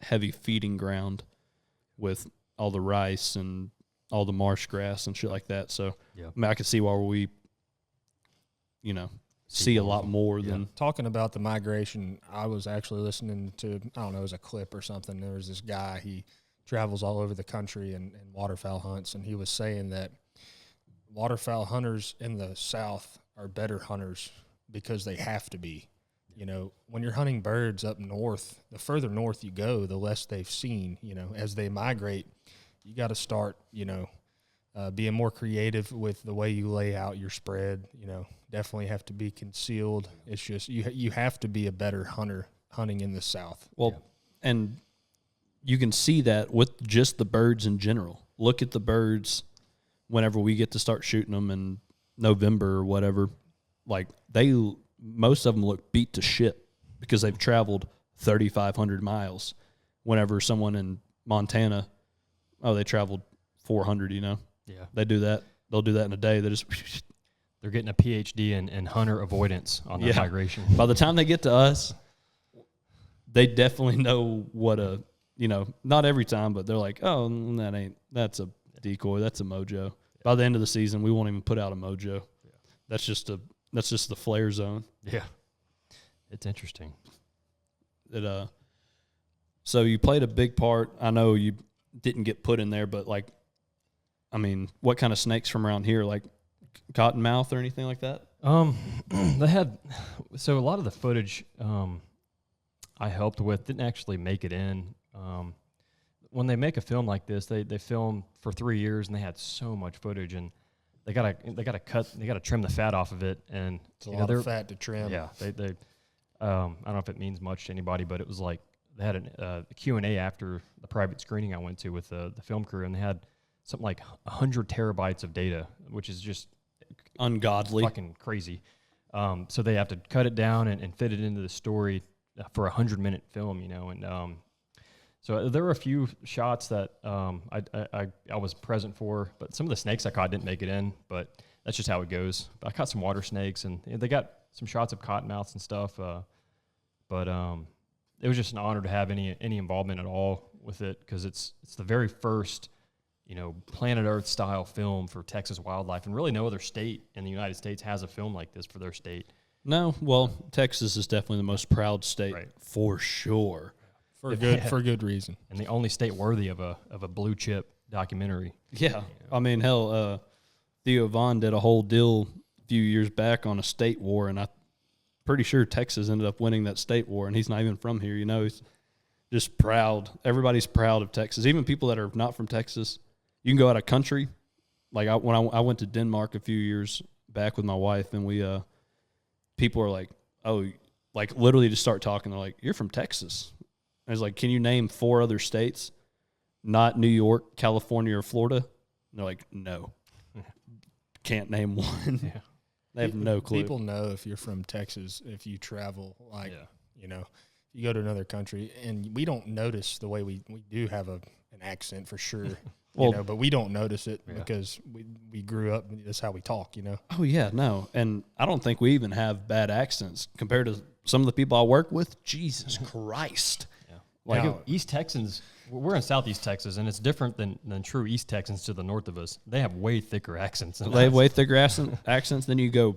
heavy feeding ground with all the rice and all the marsh grass and shit like that. So, I mean, I can see why we, see a lot more than. Talking about the migration, I was actually listening to, I don't know, it was a clip or something. There was this guy, he travels all over the country and waterfowl hunts, and he was saying that waterfowl hunters in the South are better hunters because they have to be. When you're hunting birds up north, the further north you go, the less they've seen. As they migrate, you got to start, being more creative with the way you lay out your spread. Definitely have to be concealed. It's just you have to be a better hunter hunting in the South. Well, and you can see that with just the birds in general. Look at the birds whenever we get to start shooting them in November or whatever. Like most of them look beat to shit because they've traveled 3,500 miles. Whenever someone in Montana, they traveled 400, Yeah. They do that. They'll do that in a day. They're getting a PhD in hunter avoidance on their migration. By the time they get to us, they definitely know what not every time, but they're like, oh, that's a decoy. That's a mojo. By the end of the season, we won't even put out a mojo. Yeah. That's just the flare zone. Yeah. It's interesting. So you played a big part. I know you didn't get put in there, but what kind of snakes from around here, like cottonmouth or anything like that? They had, so a lot of the footage I helped with didn't actually make it in. When they make a film like this, they film for 3 years and they had so much footage, and they gotta trim the fat off of it, and it's a lot of fat to trim. Yeah, they I don't know if it means much to anybody, but it was like they had a Q&A after the private screening I went to with the film crew, and they had something like 100 terabytes of data, which is just ungodly, fucking crazy. So they have to cut it down and fit it into the story for a 100-minute film, and so there were a few shots that I was present for, but some of the snakes I caught didn't make it in, but that's just how it goes. I caught some water snakes, and they got some shots of cottonmouths and stuff, but it was just an honor to have any involvement at all with it, because it's the very first planet Earth style film for Texas wildlife, and really no other state in the United States has a film like this for their state. No, well, Texas is definitely the most proud state, right, for sure. For good reason. And the only state worthy of a blue chip documentary. Yeah. Hell, Theo Vaughn did a whole deal a few years back on a state war, and I'm pretty sure Texas ended up winning that state war, and he's not even from here, He's just proud. Everybody's proud of Texas. Even people that are not from Texas. You can go out of country. Like when I went to Denmark a few years back with my wife, and we people are like, oh, like literally just start talking. They're like, you're from Texas. I was like, can you name 4 other states, not New York, California, or Florida? And they're like, no. Can't name one. Yeah. They have no clue. People know if you're from Texas if you travel, you go to another country, and we don't notice the way we do have an accent for sure. Well, but we don't notice it because we grew up, and that's how we talk, Oh, yeah, no. And I don't think we even have bad accents compared to some of the people I work with. Jesus Christ. Like East Texans, we're in Southeast Texas, and it's different than true East Texans to the north of us. They have way thicker accents. They have way thicker accents. Then you go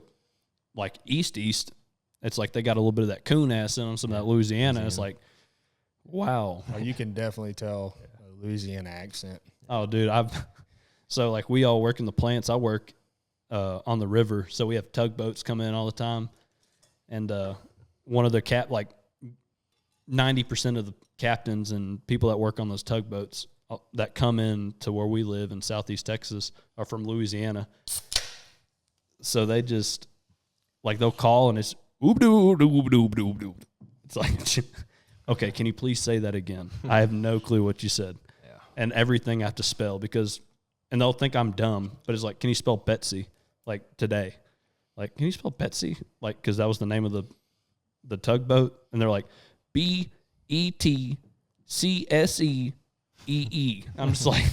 like east. It's like they got a little bit of that coon ass in them, some of that Louisiana. It's like, wow. You can definitely tell a Louisiana accent. Oh, dude, so like we all work in the plants. I work on the river, so we have tugboats come in all the time, and one of the 90% of the captains and people that work on those tugboats that come in to where we live in Southeast Texas are from Louisiana. So they just they'll call and it's oop-doo-doo-doo-doo-doo. It's like, okay, can you please say that again? I have no clue what you said. Yeah. And everything I have to spell and they'll think I'm dumb, but it's like, can you spell Betsy? Like today. Like, can you spell Betsy? Like, because that was the name of the tugboat. And they're like, BETCSEEE. I'm just like,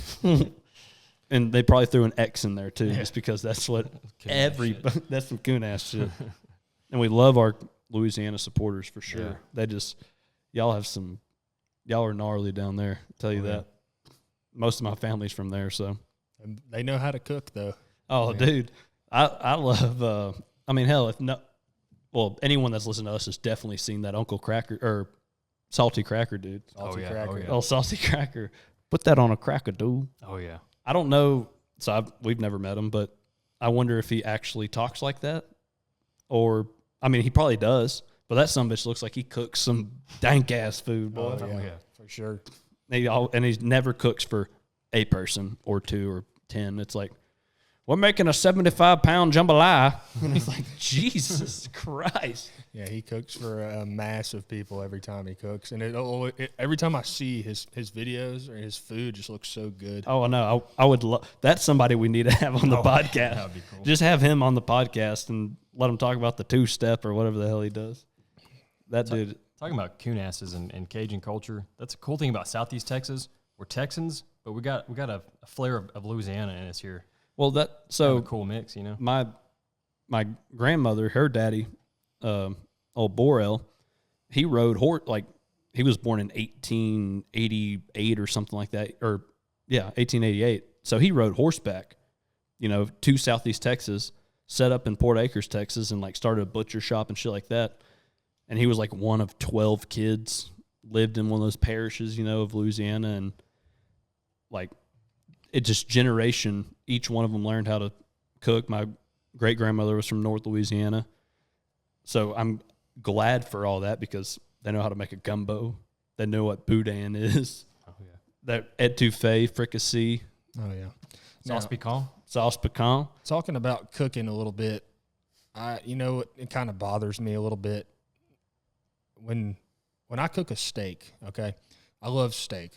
and they probably threw an X in there too, just because that's what that's some coon ass shit. And we love our Louisiana supporters for sure. Yeah. Y'all are gnarly down there. I'll tell you that. Most of my family's from there, so. And they know how to cook though. Oh, dude, I love. Anyone that's listened to us has definitely seen that Uncle Cracker or Salty Cracker, dude. Salty Cracker. Oh, Salty Cracker. Put that on a cracker, dude. Oh, yeah. I don't know. So we've never met him, but I wonder if he actually talks like that. Or, he probably does. But that sumbitch looks like he cooks some dank-ass food, boy. Oh, yeah, for sure. And he never cooks for a person or 2 or 10. It's like, we're making a 75-pound jambalaya. And it's like, Jesus Christ. Yeah, he cooks for a mass of people every time he cooks, and every time I see his videos or his food, just looks so good. Oh, I know. I would love. That's somebody we need to have on the podcast. That would be cool. Just have him on the podcast and let him talk about the 2-step or whatever the hell he does. That dude. Talking about coon asses and Cajun culture, that's a cool thing about Southeast Texas. We're Texans, but we got a flair of Louisiana in us here. Well, Kind of a cool mix, you know. My grandmother, her daddy, old Borel, he rode horse. Like, he was born in 1888 or something like that, 1888. So he rode horseback, to Southeast Texas, set up in Port Acres, Texas, and like started a butcher shop and shit like that. And he was like one of 12 kids, lived in one of those parishes, of Louisiana, and like it just generation. Each one of them learned how to cook. My great grandmother was from North Louisiana, so I'm glad for all that because they know how to make a gumbo. They know what boudin is. Oh yeah, that etouffee, fricassee. Oh yeah, Sauce pecan. Talking about cooking a little bit, it kind of bothers me a little bit when I cook a steak. Okay, I love steak.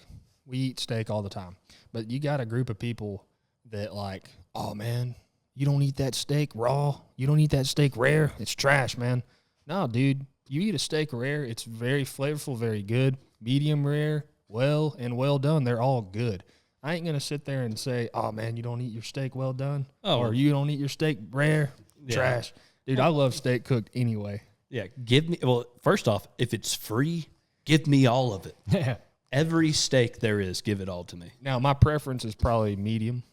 We eat steak all the time, but you got a group of people that like, oh man, you don't eat that steak raw. You don't eat that steak rare. It's trash, man. No, dude, you eat a steak rare. It's very flavorful, very good. Medium rare, well done. They're all good. I ain't going to sit there and say, oh man, you don't eat your steak well done. Or you don't eat your steak rare. Yeah. Trash. Dude, I love steak cooked anyway. Yeah. First off, if it's free, give me all of it. Yeah. Every steak there is, give it all to me. Now, my preference is probably medium.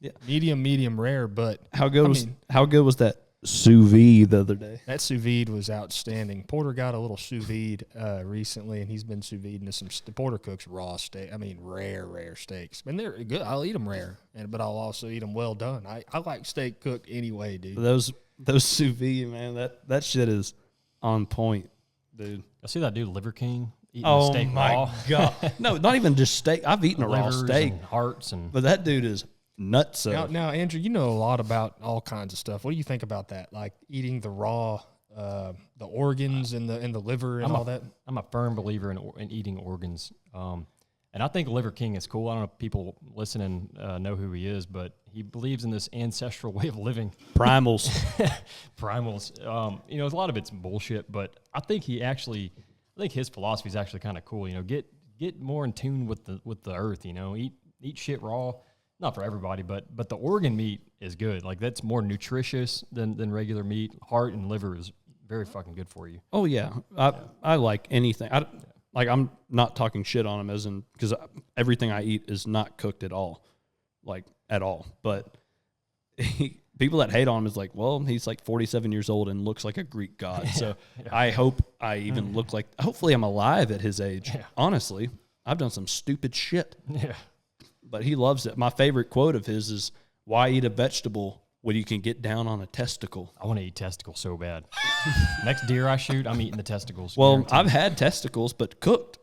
Yeah. Medium rare, but how good was that sous vide the other day? That sous vide was outstanding. Porter got a little sous vide recently, and he's been sous vide into some. Porter cooks raw steak. I mean, rare steaks. And they're good. I'll eat them rare, but I'll also eat them well done. I like steak cooked anyway, dude. Those sous vide, man, that shit is on point, dude. I see that dude Liver King. Oh steak my raw. God! No, not even just steak. I've eaten a raw steak, and hearts, but that dude is nuts. Now, Andrew, you know a lot about all kinds of stuff. What do you think about that? Like eating the raw, the organs and the liver and all that. I'm a firm believer in eating organs, and I think Liver King is cool. I don't know if people listening know who he is, but he believes in this ancestral way of living. Primals. A lot of it's bullshit, but I think his philosophy is actually kind of cool. Get more in tune with the earth. Eat shit raw. Not for everybody, but the organ meat is good. Like that's more nutritious than regular meat. Heart and liver is very fucking good for you. Oh yeah, I like anything. I'm not talking shit on him as in because everything I eat is not cooked at all, like at all. But people that hate on him is like, well, he's like 47 years old and looks like a Greek god. So I hope I even look like. Hopefully, I'm alive at his age. Yeah. Honestly, I've done some stupid shit. Yeah. But he loves it. My favorite quote of his is, why eat a vegetable when you can get down on a testicle? I want to eat testicles so bad. Next deer I shoot, I'm eating the testicles. Well, guaranteed. I've had testicles, but cooked.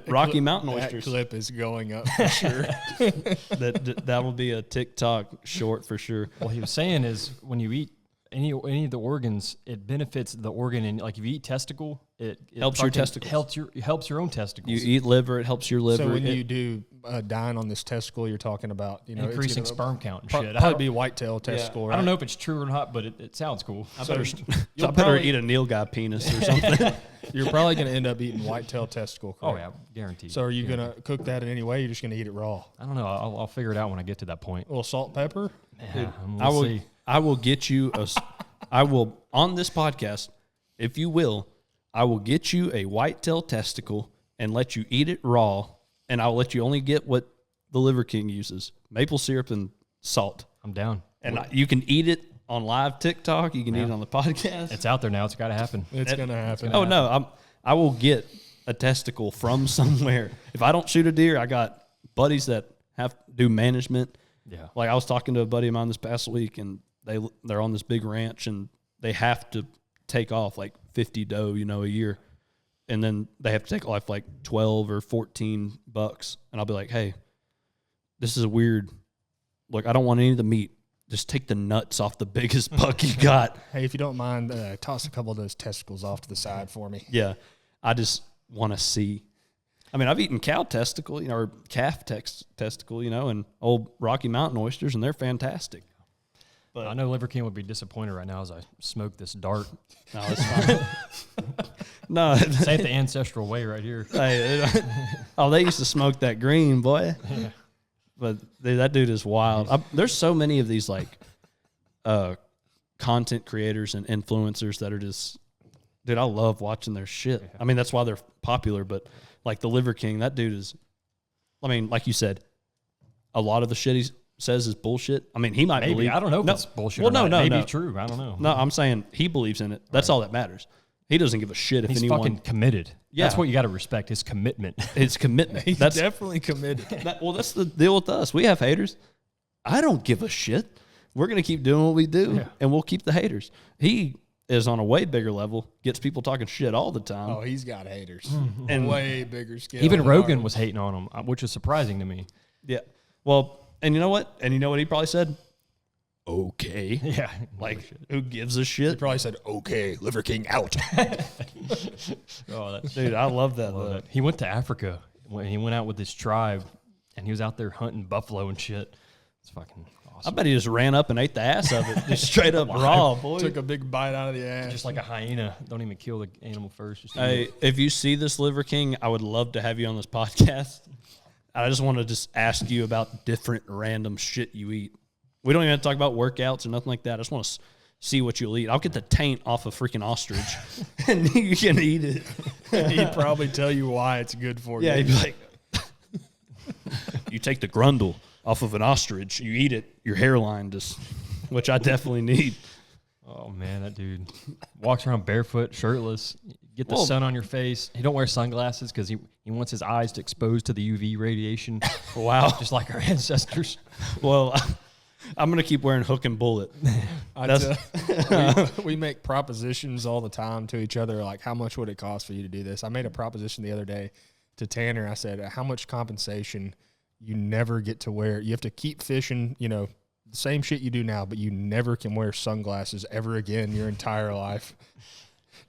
Rocky Mountain oysters. That clip is going up for sure. that will be a TikTok short for sure. What he was saying is when you eat any of the organs, it benefits the organ. And like if you eat testicle, it helps your testicles. Helps your own testicles. You eat liver, it helps your liver. So when you do dine on this testicle, you're talking about increasing sperm count and shit. Probably be whitetail testicle. Yeah. Right? I don't know if it's true or not, but it sounds cool. I better eat a Nilgai penis or something. You're probably going to end up eating whitetail testicle. Correct? Oh yeah, guaranteed. So are you going to cook that in any way? You're just going to eat it raw? I don't know. I'll figure it out when I get to that point. A little salt, pepper. Yeah, we'll see. I will get you on this podcast, if you will, I will get you a whitetail testicle and let you eat it raw, and I'll let you only get what the Liver King uses, maple syrup and salt. I'm down. And you can eat it on live TikTok. You can eat it on the podcast. It's out there now. It's got to happen. It's going to happen. I will get a testicle from somewhere. If I don't shoot a deer, I got buddies that do management. Yeah. Like I was talking to a buddy of mine this past week, and they're on this big ranch, and they have to take off like 50 doe, a year. And then they have to take off like 12 or 14 bucks. And I'll be like, hey, this is a weird, look, I don't want any of the meat. just take the nuts off the biggest buck you got. Hey, if you don't mind, toss a couple of those testicles off to the side for me. Yeah, I just want to see. I mean, I've eaten cow testicle, or calf testicle, and old Rocky Mountain oysters, and they're fantastic. But I know Liver King would be disappointed right now as I smoke this dart. No, it's fine. No, this ain't the ancestral way right here. Hey, they used to smoke that green, boy. Yeah. But that dude is wild. There's so many of these content creators and influencers that are just, dude, I love watching their shit. Yeah. I mean, that's why they're popular. But like the Liver King, that dude is, I mean, like you said, a lot of the shit he says is bullshit. I mean, he might believe. I don't know if it's bullshit. Well, maybe true. I don't know. No, I'm saying he believes in it. That's all that matters. He doesn't give a shit if anyone. He's fucking committed. Yeah. That's what you got to respect, his commitment. His commitment. He's definitely committed. That's the deal with us. We have haters. I don't give a shit. We're going to keep doing what we do, and we'll keep the haters. He is on a way bigger level, gets people talking shit all the time. Oh, he's got haters. And way bigger scale. Even Rogan was hating on him, which is surprising to me. Yeah. Well, and you know what? And you know what he probably said? Okay. Yeah. Like, who gives a shit? He probably said, okay, Liver King out. Dude, I love that. He went to Africa. He went out with his tribe, and he was out there hunting buffalo and shit. It's fucking awesome. I bet he just ran up and ate the ass of it. Just straight up raw, boy. Took a big bite out of the ass. Just like a hyena. Don't even kill the animal first. Just hey, if you see this Liver King, I would love to have you on this podcast. I just want to just ask you about different random shit you eat. We don't even have to talk about workouts or nothing like that. I just want to see what you'll eat. I'll get the taint off a freaking ostrich, and you can eat it. He'd probably tell you why it's good for you. Yeah, he'd be like, you take the grundle off of an ostrich, you eat it, your hairline just, which I definitely need. Oh, man, that dude walks around barefoot, shirtless. Get the sun on your face. He don't wear sunglasses because he wants his eyes to expose to the UV radiation. Wow. Just like our ancestors. Well, I'm going to keep wearing hook and bullet. We make propositions all the time to each other, like, how much would it cost for you to do this? I made a proposition the other day to Tanner. I said, how much compensation you never get to wear? You have to keep fishing, the same shit you do now, but you never can wear sunglasses ever again your entire life.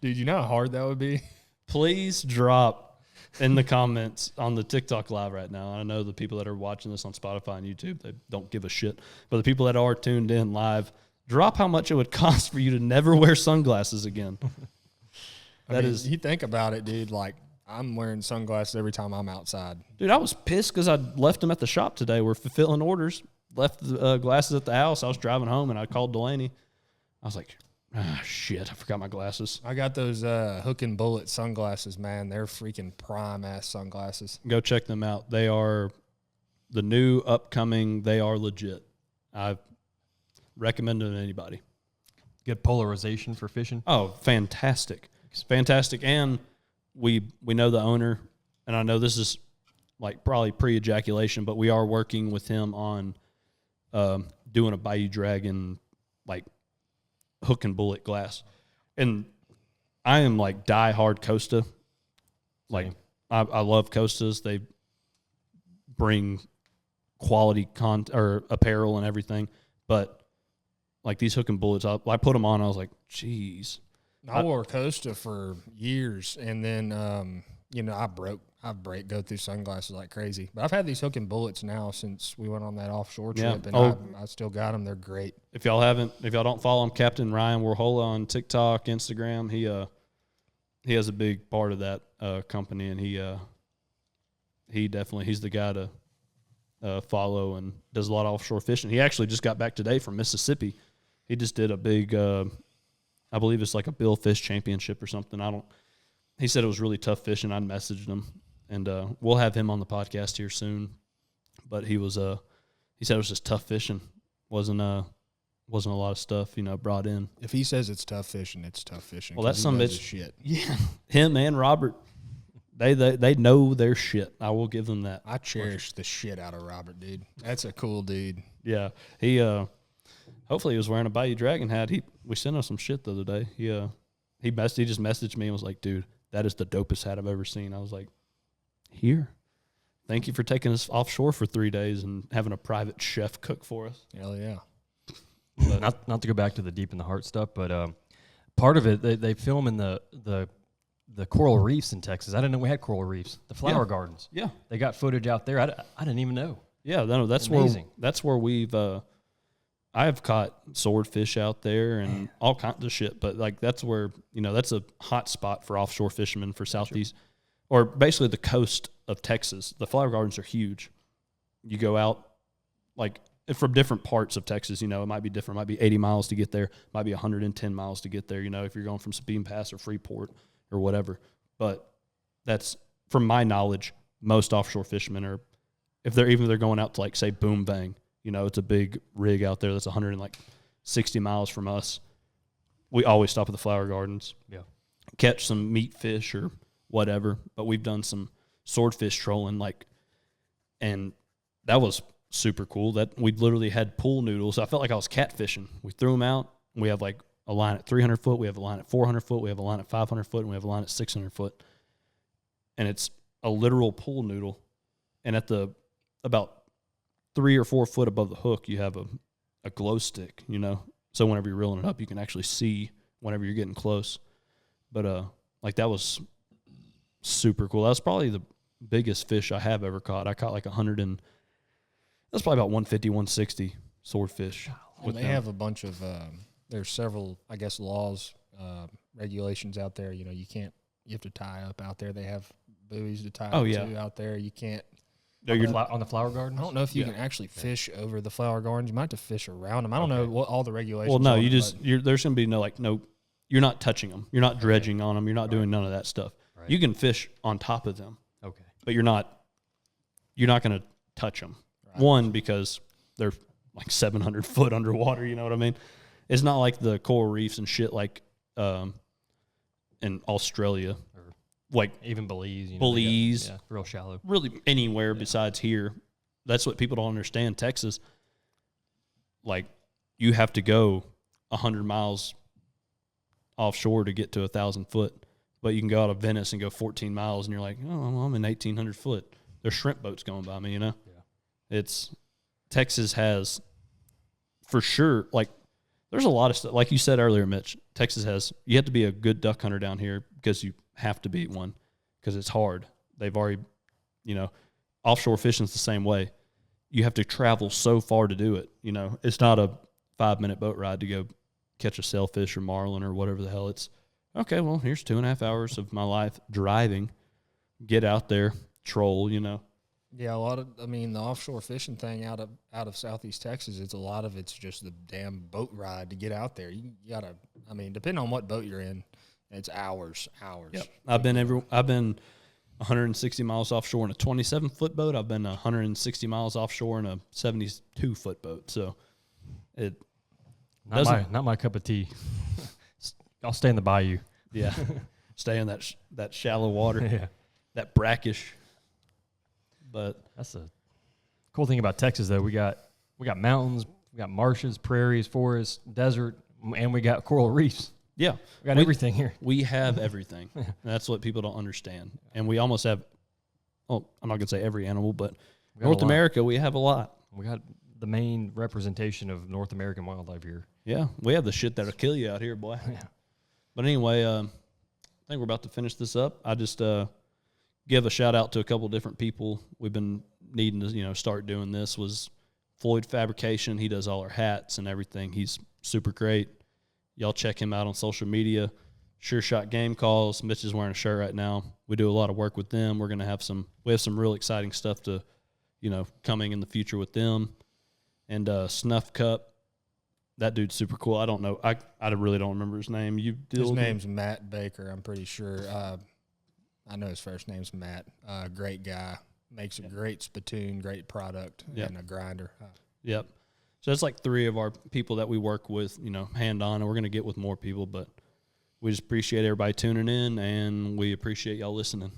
Dude, you know how hard that would be? Please drop in the comments on the TikTok live right now. I know the people that are watching this on Spotify and YouTube, they don't give a shit. But the people that are tuned in live, drop how much it would cost for you to never wear sunglasses again. You think about it, dude, like, I'm wearing sunglasses every time I'm outside. Dude, I was pissed because I left them at the shop today. We're fulfilling orders. Left the glasses at the house. I was driving home, and I called Delaney. I was like, shit, I forgot my glasses. I got those hook and bullet sunglasses, man. They're freaking prime-ass sunglasses. Go check them out. They are the new upcoming. They are legit. I recommend them to anybody. Good polarization for fishing. Oh, fantastic. It's fantastic. And we know the owner, and I know this is like probably pre-ejaculation, but we are working with him on doing a Bayou Dragon, like, hook and bullet glass. And I am like die-hard Costa. Like, I love Costas. They bring quality apparel and everything. But like these hook and bullets, I put them on. I was like, geez. I wore Costa for years, and then I go through sunglasses like crazy. But I've had these hook and bullets now since we went on that offshore trip, and I still got them. They're great. If y'all don't follow him, Captain Ryan Warhola on TikTok, Instagram, he has a big part of that company, and he's the guy to follow and does a lot of offshore fishing. He actually just got back today from Mississippi. He just did a big, I believe it's like a Bill Fish Championship or something. He said it was really tough fishing. I messaged him, and we'll have him on the podcast here soon. But he said it was just tough fishing. Wasn't a lot of stuff, brought in. If he says it's tough fishing, it's tough fishing. Well, that's some bitch shit. Yeah, him and Robert, they know their shit. I will give them that. I cherish the shit out of Robert, dude. That's a cool dude. Yeah, he hopefully he was wearing a Bayou Dragon hat. We sent him some shit the other day. He just messaged me and was like, dude, that is the dopest hat I've ever seen. I was like, here. Thank you for taking us offshore for 3 days and having a private chef cook for us. Hell yeah. not to go back to the deep in the heart stuff, but part of it they film in the coral reefs in Texas. I didn't know we had coral reefs. The flower gardens. Yeah, they got footage out there. I didn't even know. Yeah, no, that's amazing. That's where we've. I have caught swordfish out there and all kinds of shit, but like that's where that's a hot spot for offshore fishermen for southeast, or basically the coast of Texas. The flower gardens are huge. You go out like from different parts of Texas. It might be different. It might be 80 miles to get there. It might be 110 miles to get there. If you're going from Sabine Pass or Freeport or whatever. But that's from my knowledge, most offshore fishermen are, if they're going out to like say Boom Bang. It's a big rig out there that's 160 miles from us. We always stop at the flower gardens. Yeah. Catch some meat fish or whatever. But we've done some swordfish trolling, and that was super cool. That we literally had pool noodles. I felt like I was catfishing. We threw them out. And we have like a line at 300 foot. We have a line at 400 foot. We have a line at 500 foot. And we have a line at 600 foot. And it's a literal pool noodle. And at about 3 or 4 foot above the hook, you have a glow stick, so whenever you're reeling it up, you can actually see whenever you're getting close. But that was super cool. That was probably the biggest fish I have ever caught. I caught like 100 and that's probably about 150, 160 swordfish. Well, they have a bunch of there's several, I guess, laws, regulations out there. You have to tie up out there. They have buoys to tie up to out there. You can't. No, on the flower garden. I don't know if you can actually fish over the flower gardens. You might have to fish around them. I don't know what all the regulations. Well, no, are, there's going to be no. You're not touching them. You're not dredging on them. You're not doing none of that stuff. Right. You can fish on top of them. Okay, but you're not going to touch them. Right. One, because they're like 700 foot underwater. You know what I mean? It's not like the coral reefs and shit like in Australia. Like even Belize, Belize, real shallow. Really anywhere besides here. That's what people don't understand. Texas, like you have to go 100 miles offshore to get to 1,000 foot, but you can go out of Venice and go 14 miles, and you're like, oh, I'm in 1,800 foot. There's shrimp boats going by me, Yeah. It's Texas has for sure. Like there's a lot of stuff. Like you said earlier, Mitch. Texas has. You have to be a good duck hunter down here because you have to be one because it's hard. They've already, offshore fishing's the same way. You have to travel so far to do it. It's not a 5-minute boat ride to go catch a sailfish or marlin or whatever the hell. It's okay. Well, here's 2.5 hours of my life driving. Get out there, troll. Yeah, the offshore fishing thing out of Southeast Texas, it's just the damn boat ride to get out there. You gotta, depending on what boat you're in. It's hours. Yep. I've been 160 miles offshore in a 27-foot boat. I've been 160 miles offshore in a 72-foot boat. So it not my cup of tea. I'll stay in the bayou. Yeah, stay in that shallow water, that brackish. But that's a cool thing about Texas, though. We got mountains, we got marshes, prairies, forests, desert, and we got coral reefs. Yeah. We got everything here. We have everything. That's what people don't understand. And we almost have, I'm not going to say every animal, but North America, we have a lot. We got the main representation of North American wildlife here. Yeah. We have the shit that'll kill you out here, boy. Yeah. But anyway, I think we're about to finish this up. I just give a shout out to a couple different people. We've been needing to, start doing this was Floyd Fabrication. He does all our hats and everything. He's super great. Y'all check him out on social media. Sure Shot Game Calls. Mitch is wearing a shirt right now. We do a lot of work with them. We're going to have some real exciting stuff to, coming in the future with them. And Snuff Cup. That dude's super cool. I don't know. I really don't remember his name. His name's Matt Baker, I'm pretty sure. I know his first name's Matt. Great guy. Makes a great spittoon, great product, and a grinder. Yep. So that's like 3 of our people that we work with, hand on, and we're going to get with more people, but we just appreciate everybody tuning in, and we appreciate y'all listening.